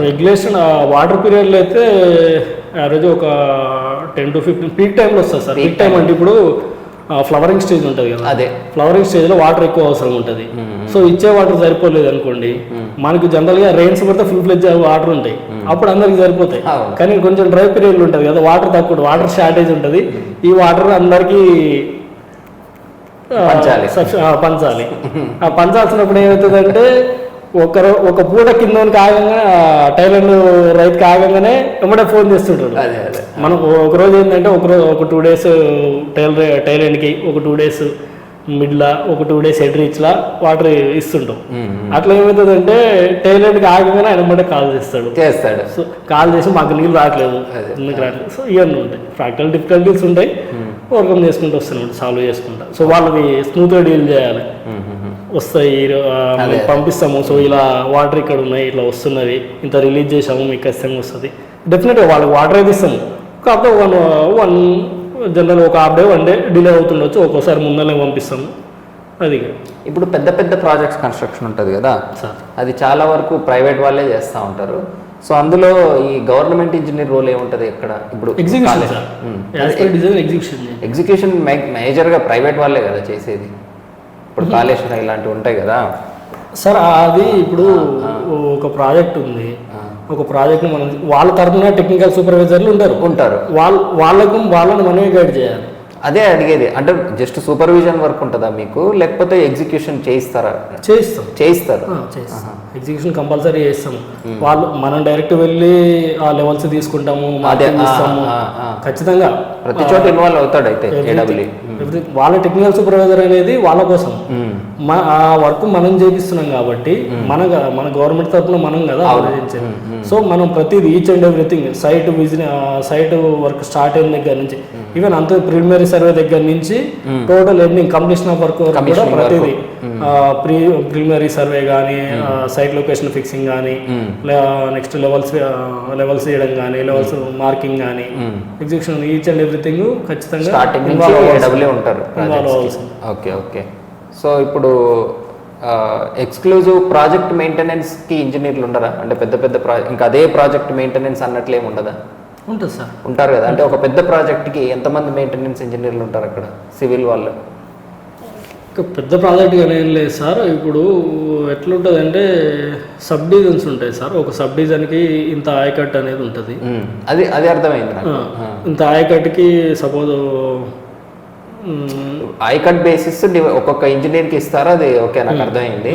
రెగ్యులేషన్? వాటర్ పీరియడ్లో అయితే యావరేజ్ ఒక 10 to 15 పీక్ టైంలో వస్తుంది సార్. పీక్ టైం అంటే ఇప్పుడు ఫ్లవరింగ్ స్టేజ్ ఉంటుంది కదా, అదే ఫ్లవరింగ్ స్టేజ్లో వాటర్ ఎక్కువ అవసరం ఉంటుంది. సో ఇచ్చే వాటర్ సరిపోలేదు అనుకోండి, మనకి జనరల్గా రెయిన్స్ పడితే ఫుల్ ఫ్లెడ్జ్ వాటర్ ఉంటాయి, అప్పుడు అందరికి సరిపోతాయి. కానీ కొంచెం డ్రై పీరియడ్లు ఉంటుంది కదా, వాటర్ తక్కువ, వాటర్ షార్టేజ్ ఉంటుంది. ఈ వాటర్ అందరికీ పంచాలి. ఆ పంచాల్సినప్పుడు ఏమవుతుందంటే ఒక పూట కింద కాగంగా టైలెండ్ రైతుకి ఆగంగానే వెంబడే ఫోన్ చేస్తుంటాడు. మనం ఒకరోజు ఏంటంటే ఒక 2 days టైలెండ్కి, ఒక 2 days మిడ్లా, ఒక 2 days హెడ్ రీచ్లా వాటర్ ఇస్తుంటాం. అట్లా ఏమవుతుందంటే టైలెండ్కి ఆగంగానే ఆయన వెంబడే కాల్ చేస్తాడు. సో కాల్ చేసి మాకు నీళ్ళు రావట్లేదు, ఎందుకు రావట్లేదు. సో ఇవన్నీ ఉంటాయి, ప్రాక్టికల్ డిఫికల్టీస్ ఉంటాయి, ఓవర్కమ్ చేసుకుంటూ వస్తున్నాడు, సాల్వ్ చేసుకుంటా. సో వాళ్ళకి స్మూత్గా డీల్ చేయాలి. వస్తాయి పంపిస్తాము, సో ఇలా వాటర్ ఇక్కడ ఉన్నాయి, ఇట్లా వస్తున్నది, ఇంత రిలీజ్ చేసాము, మీకు ఖచ్చితంగా వస్తుంది. డెఫినెట్గా వాళ్ళకి వాటర్ అయితే ఇస్తాము, కాకపోతే వన్ జనరల్ ఒక హాఫ్ డే 1 day డిలే అవుతుండొచ్చు, ఒక్కోసారి ముందరనే పంపిస్తాము. అది ఇప్పుడు పెద్ద ప్రాజెక్ట్స్ కన్స్ట్రక్షన్ ఉంటుంది కదా సార్, అది చాలా వరకు ప్రైవేట్ వాళ్ళే చేస్తూ ఉంటారు. సో అందులో ఈ గవర్నమెంట్ ఇంజనీర్ రోల్ ఏముంటుంది ఎక్కడ? ఇప్పుడు ఎగ్జిక్యూషన్ మేజర్గా ప్రైవేట్ వాళ్ళే కదా చేసేది. ఇప్పుడు కాళేశ్వరం ఇలాంటివి ఉంటాయి కదా సార్, అది ఇప్పుడు ఒక ప్రాజెక్ట్ ఉంది, ఒక ప్రాజెక్ట్ని మనం వాళ్ళ తరఫున టెక్నికల్ సూపర్వైజర్లు ఉంటారు, వాళ్ళని మనమే గైడ్ చేయాలి. అదే అడిగేది, అంటే జస్ట్ సూపర్విజన్ వర్క్ ఉంటుందా మీకు, లేకపోతే ఎగ్జిక్యూషన్ చేయిస్తారు? ఎగ్జిక్యూషన్ కంపల్సరీ చేస్తాము. మనం డైరెక్ట్ వెళ్ళి ఆ లెవెల్స్ తీసుకుంటాము, ఖచ్చితంగా ప్రతి చోట ఇన్వాల్వ్ అవుతాడు. అయితే వాళ్ళ టెక్నికల్ సూపర్వైజర్ అనేది వాళ్ళ కోసం, ఆ వర్క్ మనం చేపిస్తున్నాం కాబట్టి మన గవర్నమెంట్ తరఫున మనం కదా ఆలోచించేది. సో మనం ప్రతిదీ each and everything site work start అయిన దగ్గర నుంచి ఈవెన్ అంత ప్రిలిమినరీ సర్వే దగ్గర నుంచి total ending completion of work కూడా ప్రతిదీ ప్రిలిమినరీ సర్వే కానీ సైట్ లొకేషన్ ఫిక్సింగ్ కానీ నెక్స్ట్ లెవెల్స్ చేయడం కానీ లెవెల్స్ మార్కింగ్ కానీ ఎగ్జిక్యూషన్ ఈచ్ అండ్ ఎవ్రీథింగ్ ఖచ్చితంగా ఉంటారు. Okay okay. సో ఇప్పుడు ఎక్స్క్లూజివ్ ప్రాజెక్ట్ మెయింటెనెన్స్కి ఇంజనీర్లు ఉండరా? అంటే పెద్ద పెద్ద ఇంకా అదే ప్రాజెక్ట్ మెయింటెనెన్స్ అన్నట్లు ఏమి ఉండదా? ఉంటుంది సార్, ఉంటారు కదా. అంటే ఒక పెద్ద ప్రాజెక్ట్కి ఎంతమంది మెయింటెనెన్స్ ఇంజనీర్లు ఉంటారు అక్కడ సివిల్ వాళ్ళు? ఇంకా పెద్ద ప్రాజెక్ట్గా ఏం లేదు సార్. ఇప్పుడు ఎట్లుంటుంది అంటే సబ్ డివిజన్స్ ఉంటాయి సార్. ఒక సబ్ డివిజన్కి ఇంత ఆయకట్ అనేది ఉంటుంది. అది అది అర్థమైంది నాకు. ఇంత ఆయకట్కి సపోజ్ ఐకట్ బేసిస్ ఒక్కొక్క ఇంజనీర్కి ఇస్తారా? అది ఓకే, నాకు అర్థమైంది.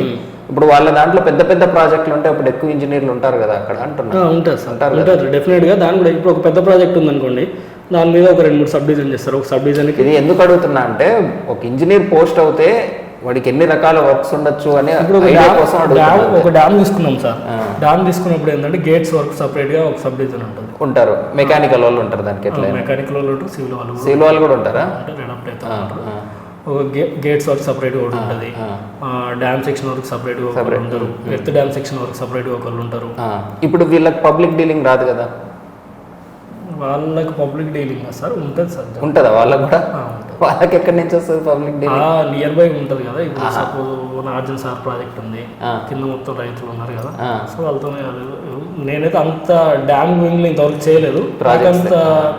ఇప్పుడు వాళ్ళ దాంట్లో పెద్ద పెద్ద ప్రాజెక్టులు ఉంటే అప్పుడు ఎక్కువ ఇంజనీర్లు ఉంటారు కదా అక్కడ అంటున్నారు. ఉంటారు సార్, ఉంటారు డెఫినెట్గా. దాని కూడా ఇప్పుడు ఒక పెద్ద ప్రాజెక్ట్ ఉందనుకోండి, దాని మీద ఒక 2-3 సబ్ డివిజన్ చేస్తారు. ఒక సబ్ డివిజన్కి ఇది ఎందుకు అడుగుతున్నా అంటే ఒక ఇంజనీర్ పోస్ట్ అవుతే వాడికి ఎన్ని రకాల వర్క్స్ ఉండొచ్చు అని. ఇప్పుడు ఒక డ్యామ్ తీసుకున్నాం సార్. డ్యామ్ తీసుకున్నప్పుడు ఏంటంటే గేట్స్ వర్క్ సపరేట్గా ఒక సబ్ డివిజన్ ఉంటుంది. ఉంటారు, మెకానికల్ వాళ్ళు ఉంటారు దానికి. ఎట్లా మెకానికల్ వాళ్ళు ఉంటారు, సివిల్ వాళ్ళు కూడా ఉంటారా? ఒక గేట్స్ వర్క్ సపరేట్గా ఒకటి ఉంటుంది, డ్యామ్ సెక్షన్ వరకు సపరేట్గా ఒకరు ఉంటారు, ఎర్త్ డ్యామ్ సెక్షన్ వరకు సపరేట్గా ఒకళ్ళు ఉంటారు. ఇప్పుడు వీళ్ళకి పబ్లిక్ డీలింగ్ రాదు కదా? వాళ్ళకి పబ్లిక్ డీలింగ్ సార్ ఉంటుంది సార్. ఉంటుందా వాళ్ళకి కూడా? వాళ్ళకి ఎక్కడి నుంచి వస్తుంది పబ్లిక్ డీలింగ్? నియర్ బై ఉంటుంది కదా. ఇప్పుడు సపోజ్ నార్జన్ సార్ ప్రాజెక్ట్ ఉంది, కింద మొత్తం రైతులు ఉన్నారు కదా, సో వాళ్ళతో నేనైతే అంత డ్యామ్ గోయింగ్లో ఇంతవరకు చేయలేదు, అంత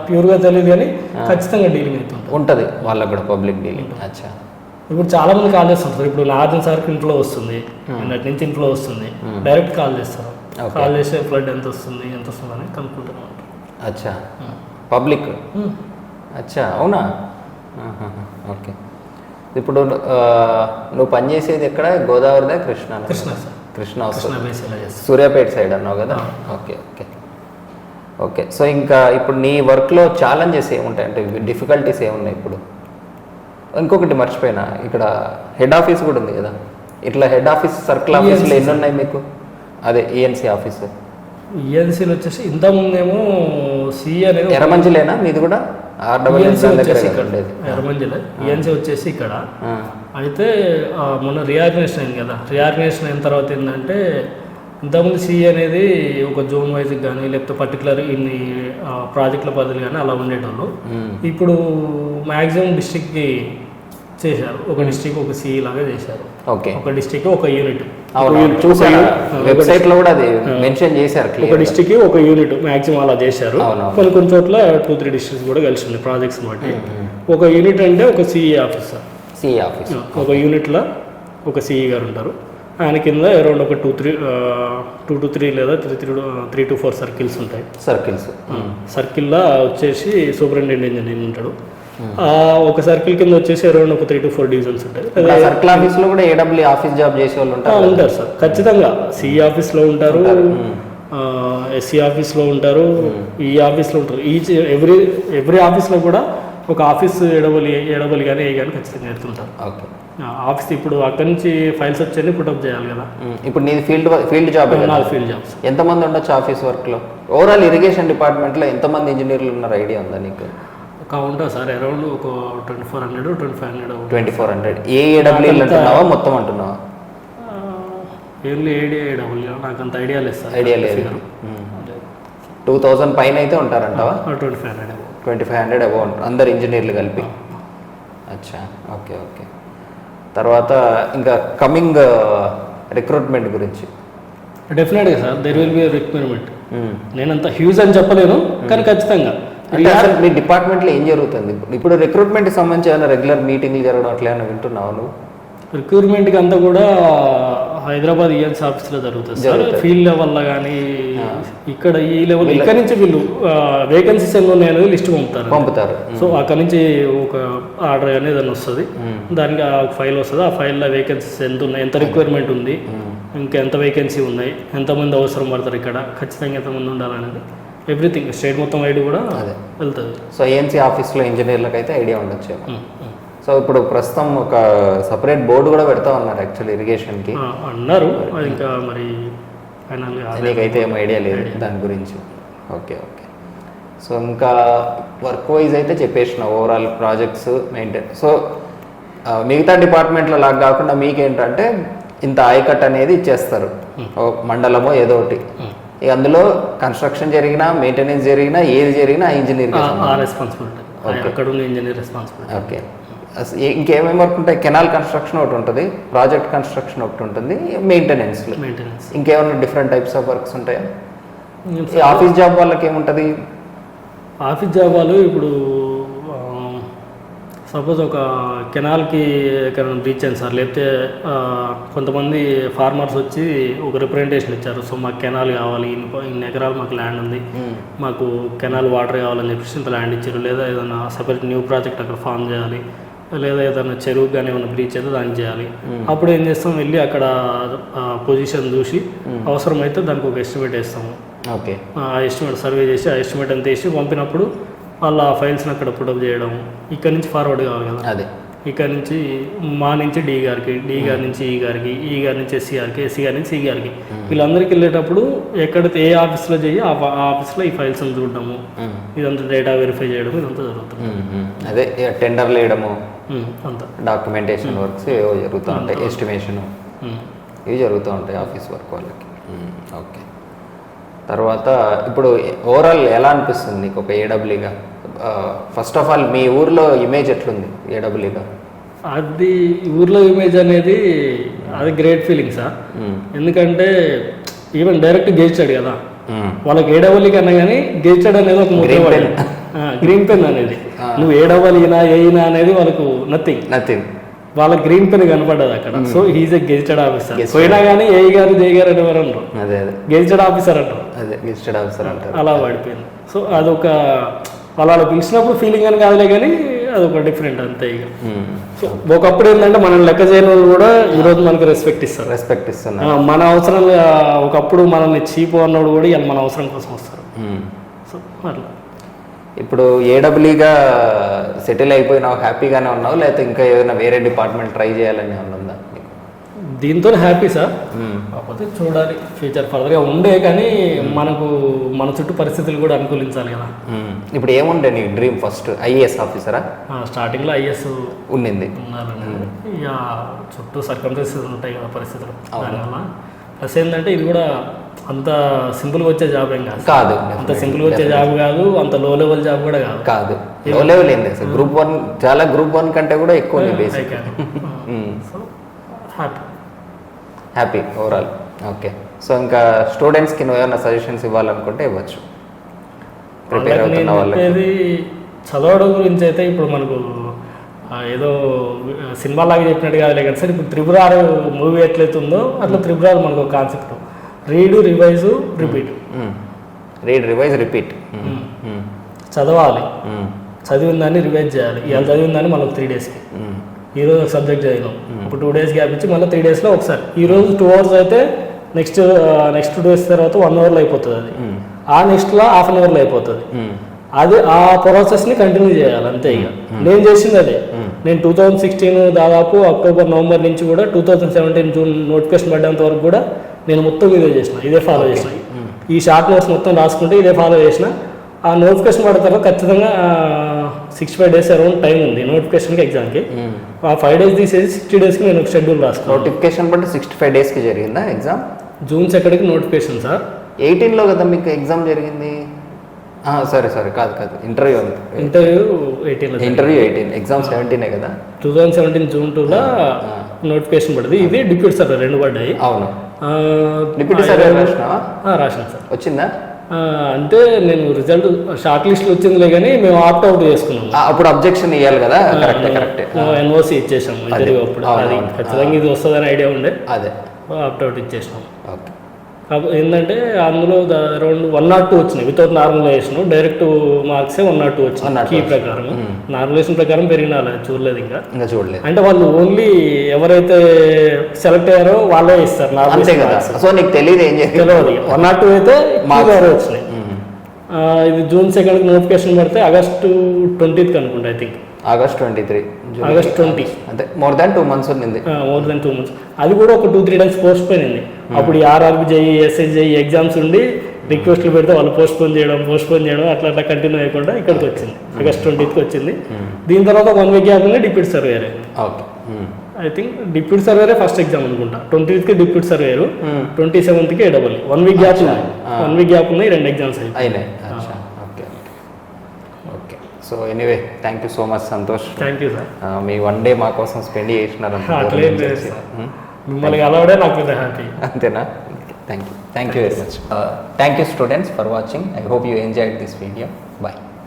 ప్యూర్గా తెలియదు, కానీ ఖచ్చితంగా డీలింగ్ అయితే ఉంటుంది వాళ్ళకి కూడా పబ్లిక్ డీలింగ్. అచ్చా. ఇప్పుడు చాలా మంది కాల్ చేస్తుంటారు. ఇప్పుడు నార్జన్ సార్కి ఇంట్లో వస్తుంది, నిన్నటి నుంచి ఇంట్లో వస్తుంది, డైరెక్ట్ కాల్ చేస్తారు. కాల్ చేస్తే ఫ్లడ్ ఎంత వస్తుంది అని కనుక్కుంటున్నాం. అచ్చా, పబ్లిక్. అచ్చా, అవునా? ఓకే. ఇప్పుడు నువ్వు పనిచేసేది ఎక్కడ? గోదావరిదా కృష్ణ? కృష్ణ సూర్యాపేట సైడ్ అన్నావు కదా. Okay okay okay. సో ఇంకా ఇప్పుడు నీ వర్క్లో ఛాలెంజెస్ ఏముంటాయి, అంటే డిఫికల్టీస్ ఏమున్నాయి? ఇప్పుడు ఇంకొకటి మర్చిపోయినా, ఇక్కడ హెడ్ ఆఫీస్ కూడా ఉంది కదా. ఇట్లా హెడ్ ఆఫీస్ సర్కిల్ ఆఫీసులు ఎన్ని ఉన్నాయి మీకు? అదే ఈఎన్సీ ఆఫీసు. ఈఎన్సీలు వచ్చేసి ఇంతకుముందేమో సిఈ అనేది ఎర్రమంజిలేనా మీది కూడా? ఎర్రమంజిలే. ఈఎన్సీ వచ్చేసి ఇక్కడ. అయితే మొన్న రియార్గనైజేషన్ అయింది కదా. రియార్గనైజేషన్ అయిన తర్వాత ఏంటంటే ఇంతకుముందు సిఈ అనేది ఒక జోన్ వైజ్కి కానీ లేకపోతే పర్టికులర్ ఇన్ని ప్రాజెక్టుల పరిధులు కానీ అలా ఉండేటోళ్ళు. ఇప్పుడు మ్యాక్సిమం డిస్ట్రిక్ట్కి చేశారు. ఒక డిస్ట్రిక్ట్ ఒక సిఈ లాగా చేశారు. ఓకే, ఒక డిస్ట్రిక్ట్ ఒక యూనిట్. వెబ్సైట్ లో కూడా అది మెన్షన్ చేశారు. ఒక డిస్ట్రిక్ట్ ఒక యూనిట్ మ్యాక్సిమం అలా చేశారు. కొన్ని చోట్ల 2-3 డిస్ట్రిక్ట్స్ కూడా కలిసి ఉన్నాయి ప్రాజెక్ట్స్ బట్టి. ఒక యూనిట్ అంటే ఒక సిఈ ఆఫీసర్. సిఈ ఆఫీస్ ఒక యూనిట్లో ఒక సిఈ గారు ఉంటారు. ఆయన కింద అరౌండ్ ఒక 2 to 3 లేదా 3 to 4 సర్కిల్స్ ఉంటాయి. సర్కిల్లో వచ్చేసి సూపరింటెండెంట్ ఇంజనీర్ ఉంటాడు. ఒక సర్కిల్ కింద వచ్చేసి అరౌండ్ ఒక 3 to 4 డివిజన్స్ ఉంటాయి. సర్కిల్ ఆఫీస్ లో కూడా ఏడబ్ల్యూ ఆఫీస్ జాబ్ చేసే వాళ్ళు ఉంటారు సార్. ఖచ్చితంగా సిఈ ఆఫీస్లో ఉంటారు, ఎస్సీ ఆఫీస్లో ఉంటారు, ఈ ఆఫీస్లో ఉంటారు. ఎవ్రీ ఆఫీస్లో కూడా ఒక ఆఫీస్ ఏడబలి కానీ ఏ కానీ ఖచ్చితంగా ఎడుతుంటారు. ఆఫీస్ ఇప్పుడు అక్కడి నుంచి ఫైల్స్ వచ్చి పుటప్ చేయాలి కదా. ఇప్పుడు నీది ఫీల్డ్ జాబ్? Field jobs. ఎంతమంది ఉండొచ్చు ఆఫీస్ వర్క్లో? ఓవరాల్ ఇరిగేషన్ డిపార్ట్మెంట్లో ఎంతమంది ఇంజనీర్లు ఉన్నారు ఐడియా ఉందా నీకు? ఉంటారు సార్, అరౌండ్ ఒక 2400-2500. 2400 ఏ ఏడబ్ల్యూ అంటున్నావా మొత్తం అంటున్నావా? ఏడబ్ల్యూ నాకు అంత ఐడియా లేదు సార్. ఐడియా లేదు. 2000 పైన అయితే ఉంటారంటావా? 2500 అబౌవ్ ఉంటారు అందరు ఇంజనీర్లు కలిపి. అచ్చా, ఓకే ఓకే. తర్వాత ఇంకా కమింగ్ రిక్రూట్మెంట్ గురించి? డెఫినెట్గా sir, there will be requirement. నేనంత హ్యూజ్ అని చెప్పలేను, కానీ ఖచ్చితంగా. అంటే అసలు మీ డిపార్ట్మెంట్లో ఏం జరుగుతుంది ఇప్పుడు? రిక్రూట్మెంట్కి సంబంధించి ఏమైనా రెగ్యులర్ మీటింగ్లు జరగడం అట్లా ఏమైనా వింటున్నావు నువ్వు? రిక్రూట్మెంట్కి అంతా కూడా హైదరాబాద్ ఈఎన్సీ ఆఫీస్లో జరుగుతుంది సార్. ఫీల్డ్ లెవెల్లో కానీ ఇక్కడ ఈ లెవెల్ ఇక్కడ నుంచి వీళ్ళు వేకెన్సీస్ ఎన్ని ఉన్నాయనేది లిస్ట్ పంపుతారు. సో అక్కడ నుంచి ఒక ఆర్డర్ అనేది అని వస్తుంది, దానికి ఆ ఫైల్ వస్తుంది. ఆ ఫైల్లో వేకెన్సీస్ ఎంత ఉన్నాయి, ఎంత రిక్వైర్మెంట్ ఉంది, ఇంకా ఎంత వేకెన్సీ ఉన్నాయి, ఎంతమంది అవసరం పడతారు, ఇక్కడ ఖచ్చితంగా ఎంతమంది ఉండాలనేది ఎవ్రీథింగ్ స్టేట్ మొత్తం ఐడి కూడా వెళ్తుంది. సో ఏఎన్సీ ఆఫీస్లో ఇంజనీర్లకు అయితే ఐడియా ఉండొచ్చు. సో ఇప్పుడు ప్రస్తుతం ఒక సపరేట్ బోర్డు కూడా పెడతా ఉన్నారు యాక్చువల్లీ ఇరిగేషన్కి అన్నారు. ఇంకా మరి ఫైనల్గా నీకైతే ఏం ఐడియా లేదు దాని గురించి? Okay okay. సో ఇంకా వర్క్ వైజ్ అయితే చెప్పేసిన ఓవరాల్ ప్రాజెక్ట్స్ మెయింటైన్. సో మిగతా డిపార్ట్మెంట్ల లాగా కాకుండా మీకేంటంటే ఇంత ఆయకట్ అనేది ఇచ్చేస్తారు, ఓ మండలమో ఏదో ఒకటి. ఇక అందులో కన్స్ట్రక్షన్ జరిగినా మెయింటెనెన్స్ జరిగినా ఏది జరిగినా ఇంజనీర్ రెస్పాన్సిబిలిటీ, అక్కడ ఉన్న ఇంజనీర్ రెస్పాన్సిబిలిటీ. ఓకే. ఇంకేమేమి వర్క్ ఉంటాయి? కెనాల్ కన్స్ట్రక్షన్ ఒకటి ఉంటుంది, ప్రాజెక్ట్ కన్స్ట్రక్షన్ ఒకటి ఉంటుంది, మెయింటెనెన్స్. ఇంకేమైనా డిఫరెంట్ టైప్స్ ఆఫ్ వర్క్స్ ఉంటాయా? ఆఫీస్ జాబ్ వాళ్ళకి ఏముంటుంది? ఆఫీస్ జాబ్ వాళ్ళు ఇప్పుడు సపోజ్ ఒక కెనాల్కి ఎక్కడైనా బ్రీచ్ అయింది సార్, లేకపోతే కొంతమంది ఫార్మర్స్ వచ్చి ఒక రిప్రజెంటేషన్ ఇచ్చారు, సో మాకు కెనాల్ కావాలి, ఇన్ని ఎకరాలు మాకు ల్యాండ్ ఉంది, మాకు కెనాల్ వాటర్ కావాలని చెప్పేసి ఇంత ల్యాండ్ ఇచ్చారు, లేదా ఏదైనా సపరేట్ న్యూ ప్రాజెక్ట్ అక్కడ ఫామ్ చేయాలి, లేదా ఏదైనా చెరువు కానీ ఏమైనా బ్రీచ్ అయితే దాన్ని చేయాలి. అప్పుడు ఏం చేస్తాం, వెళ్ళి అక్కడ పొజిషన్ చూసి అవసరమైతే దానికి ఒక ఎస్టిమేట్ వేస్తాము. ఓకే. ఆ ఎస్టిమేట్ సర్వే చేసి ఆ ఎస్టిమేట్ అంతా వేసి పంపినప్పుడు వాళ్ళ ఫైల్స్ని అక్కడ పుటప్ చేయడం, ఇక్కడ నుంచి ఫార్వర్డ్ కావాలి కదా, అదే ఇక్కడ నుంచి మా నుంచి డి గారికి, డి గారి నుంచి ఈ గారికి, ఈ గారి నుంచి ఎస్సీ గారికి, ఎస్సీ గారి నుంచి సి గారికి, వీళ్ళందరికీ వెళ్ళేటప్పుడు ఎక్కడైతే ఏ ఆఫీస్లో చేయి ఆ ఆఫీస్లో ఈ ఫైల్స్ చూడడము, ఇదంతా డేటా వెరిఫై చేయడం, ఇదంతా జరుగుతుంది. అదే టెండర్లు వేయడము, అంతా డాక్యుమెంటేషన్ వర్క్స్ ఏవో జరుగుతూ ఉంటాయి, ఎస్టిమేషను ఇవి జరుగుతూ ఉంటాయి ఆఫీస్ వర్క్ వాళ్ళకి. ఓకే. తర్వాత ఇప్పుడు ఓవరాల్ ఎలా అనిపిస్తుంది నీకు ఒక ఏడబ్ల్యూగా? ఫస్ట్ ఆఫ్ ఆల్ మీ ఊర్లో ఇమేజ్ ఎట్లుంది ఏడబ్ల్యూగా? అది ఊర్లో ఇమేజ్ అనేది అది గ్రేట్ ఫీలింగ్ సార్. ఎందుకంటే ఈవెన్ డైరెక్ట్ గెజిటెడ్ కదా, వాళ్ళకి ఏడబ్ల్యూ కన్నా కానీ గెజిటెడ్ అనేది ఒక గ్రీన్ పెన్ అనేది, నువ్వు ఏడబ్ల్యూనా ఏయినా అనేది వాళ్ళకు నథింగ్. వాళ్ళ గ్రీన్ పెన్ కనపడ్డది అక్కడ. So he's a gazetted officer. పోయినా కానీ ఏ గారు జే గారు అని ఎవరు అంటారు, గెజిటెడ్ ఆఫీసర్ అంటారు. గెజిటెడ్ ఆఫీసర్ అంటారు. అలా పడిపోయింది. సో అదొక వాళ్ళు పిలిచినప్పుడు ఫీలింగ్ అని కాదులే కానీ అదొక డిఫరెంట్ అంతే. ఇక సో ఒకప్పుడు ఏంటంటే మనం లెక్క చేయని వాళ్ళు కూడా ఈరోజు మనకు రెస్పెక్ట్ ఇస్తారు. మన అవసరం ఒకప్పుడు మనల్ని చీపు అన్నోడు కూడా ఇవాళ మన అవసరం కోసం వస్తారు. సో అట్లా ఇప్పుడు ఏడబ్ల్యూగా సెటిల్ అయిపోయినావు, హ్యాపీగానే ఉన్నావు, లేకపోతే ఇంకా ఏదైనా వేరే డిపార్ట్మెంట్ ట్రై చేయాలని ఉందా? దీంతో హ్యాపీ సార్, కాకపోతే చూడాలి ఫ్యూచర్ ఫర్దర్గా ఉండే, కానీ మనకు మన చుట్టూ పరిస్థితులు కూడా అనుకూలించాలి కదా. ఇప్పుడు ఏముండే నీ డ్రీమ్? First IAS ఆఫీసరా? స్టార్టింగ్లో ఐఏఎస్ ఉండింది, ఇక చుట్టూ సర్కంస్టెన్సెస్ ఉంటాయి కదా పరిస్థితులు, దానివల్ల. ప్లస్ ఏంటంటే ఇది కూడా అంత సింపుల్గా వచ్చే జాబ్ ఏం కాదు, అంత సింపుల్గా వచ్చే జాబ్ కాదు, అంత లో లెవెల్ జాబ్ కూడా కాదు. లో లెవెల్ ఏంటి అసలు? గ్రూప్ 1 చాలా గ్రూప్ 1 కంటే కూడా ఎక్కువ basic. Happy overall. Okay. So ఇంకా స్టూడెంట్స్కి నువ్వు ఏమైనా సజెషన్స్ ఇవ్వాలనుకుంటే ఇవ్వచ్చు, ప్రిపేర్ అవుతున్న వాళ్ళకి. చదవడం గురించి అయితే ఇప్పుడు మనకు ఏదో సినిమా లాగా చెప్పినట్టు కాదు కానీ సార్, ఇప్పుడు త్రిపుర మూవీ ఎట్లయితుందో అట్లా త్రిపుర మనకు ఒక concept, read revise repeat. Read revise repeat. చదవాలి, చదివిన దాన్ని రివైజ్ చేయాలి. ఇవాళ చదివిన దాన్ని మళ్ళీ 3 డేస్కి, ఈరోజు ఒక సబ్జెక్ట్ చదివినాం, ఇప్పుడు 2 డేస్ గ్యాప్ ఇచ్చి మళ్ళీ 3 డేస్లో ఒకసారి. ఈరోజు 2 hours అయితే నెక్స్ట్ 2 days తర్వాత 1 hourలో అయిపోతుంది అది, ఆ నెక్స్ట్లో ½ an hourలో అయిపోతుంది. అది ఆ ప్రాసెస్ని కంటిన్యూ చేయాలి అంతే. ఇక నేను చేసింది అదే. నేను 2016 దాదాపు అక్టోబర్ నవంబర్ నుంచి కూడా 2017 జూన్ నోటిఫికేషన్ పడ్డంత వరకు కూడా నేను మొత్తం ఇదే ఫాలో చేసిన. ఈ షార్ట్ నోట్స్ మొత్తం రాసుకుంటే ఇదే ఫాలో చేసిన. ఆ నోటిఫికేషన్ పడిన తర్వాత ఖచ్చితంగా 65 days అరౌండ్ టైం ఉంది నోటిఫికేషన్కి, ఎగ్జామ్కి. ఆ 5 days తీసేసి 60 daysకి నేను ఒక షెడ్యూల్ రాసుకున్నాను. నోటిఫికేషన్ బట్టి 65 daysకి జరిగిందా ఎగ్జామ్? జూన్ 2కి నోటిఫికేషన్ సార్. 18లో కదా మీకు ఎగ్జామ్ జరిగింది? సరే కాదు, ఇంటర్వ్యూ 18, ఎగ్జామ్ 17 కదా. 2017 జూన్ 2లో నోటిఫికేషన్ పడింది. ఇది డిప్యూటీ సార్ 2 పడ్డాయి. అవును, డిప్యూటీ సార్ రాశాను సార్. వచ్చిందా? అంటే నేను రిజల్ట్ షార్ట్ లిస్ట్లో వచ్చిందిలే కానీ మేము ఆప్ట్ అవుట్ చేసుకున్నాము. అప్పుడు అబ్జెక్షన్ ఇవ్వాలి కదా. కరెక్ట్. ఎన్ఓసి ఇచ్చేసాము ఇంటర్వ్యూ అప్పుడు. అది ఖచ్చితంగా ఇది వస్తుందని ఐడియా ఉండే, అదే ఆప్ట్ అవుట్ ఇచ్చేసినాము. ఓకే. ఏంటంటే అందులో అరౌండ్ 102 వచ్చినాయి వితౌట్ నార్మలైజేషన్. డైరెక్ట్ మార్క్సే 102 వచ్చినాయి కీ ప్రకారం. నార్మలైజేషన్ ప్రకారం పెరిగిన చూడలేదు, ఇంకా చూడలేదు. అంటే వాళ్ళు ఓన్లీ ఎవరైతే సెలెక్ట్ అయ్యారో వాళ్ళే ఇస్తారు నార్మలైజేషన్. సో నీకు తెలియదు, 102 అయితే మార్క్స్ వచ్చినాయి. ఇది జూన్ 2కి నోటిఫికేషన్ పడితే ఆగస్టు 20th అనుకుంటా, ఐ థింక్ ఆగస్ట్ 23, ఆగస్ట్ 20, అంటే మోర్ దాన్ 2 months ఉంది. More than 2 months. అది కూడా ఒక 2-3 days పోస్ట్ పోయింది. అప్పుడు RRB JE, SS JE exams ఉండి రిక్వెస్ట్లు పెడితే వాళ్ళు పోస్ట్పోన్ చేయడం అట్లా అట్లా కంటిన్యూ అయ్యకుండా ఇక్కడికి వచ్చింది August 20th వచ్చింది. దీని తర్వాత 1 week గ్యాప్ డిప్యూటీ సర్వేయర్ అయింది. ఓకే. ఐ థింక్ డిప్యూటీ సర్వేరే ఫస్ట్ ఎగ్జామ్ అనుకుంటా. 20th deputy surveyor, 27th AEE. 1 week gap ఉన్నాయి. 1 week గ్యాప్ ఉన్నాయి, 2 ఎగ్జామ్స్ అయినాయి. Okay okay. So anyway thank you so much Santosh. Thank you sir. మీ 1 day మా కోసం spend చేసినారు. అట్లేం లేదు సార్, మిమ్మల్ని కలవడే నాకు పెద్ద హ్యాపీ. అంతేనా? Thank you very much. Thank you students for watching. I hope you enjoyed this video. Bye.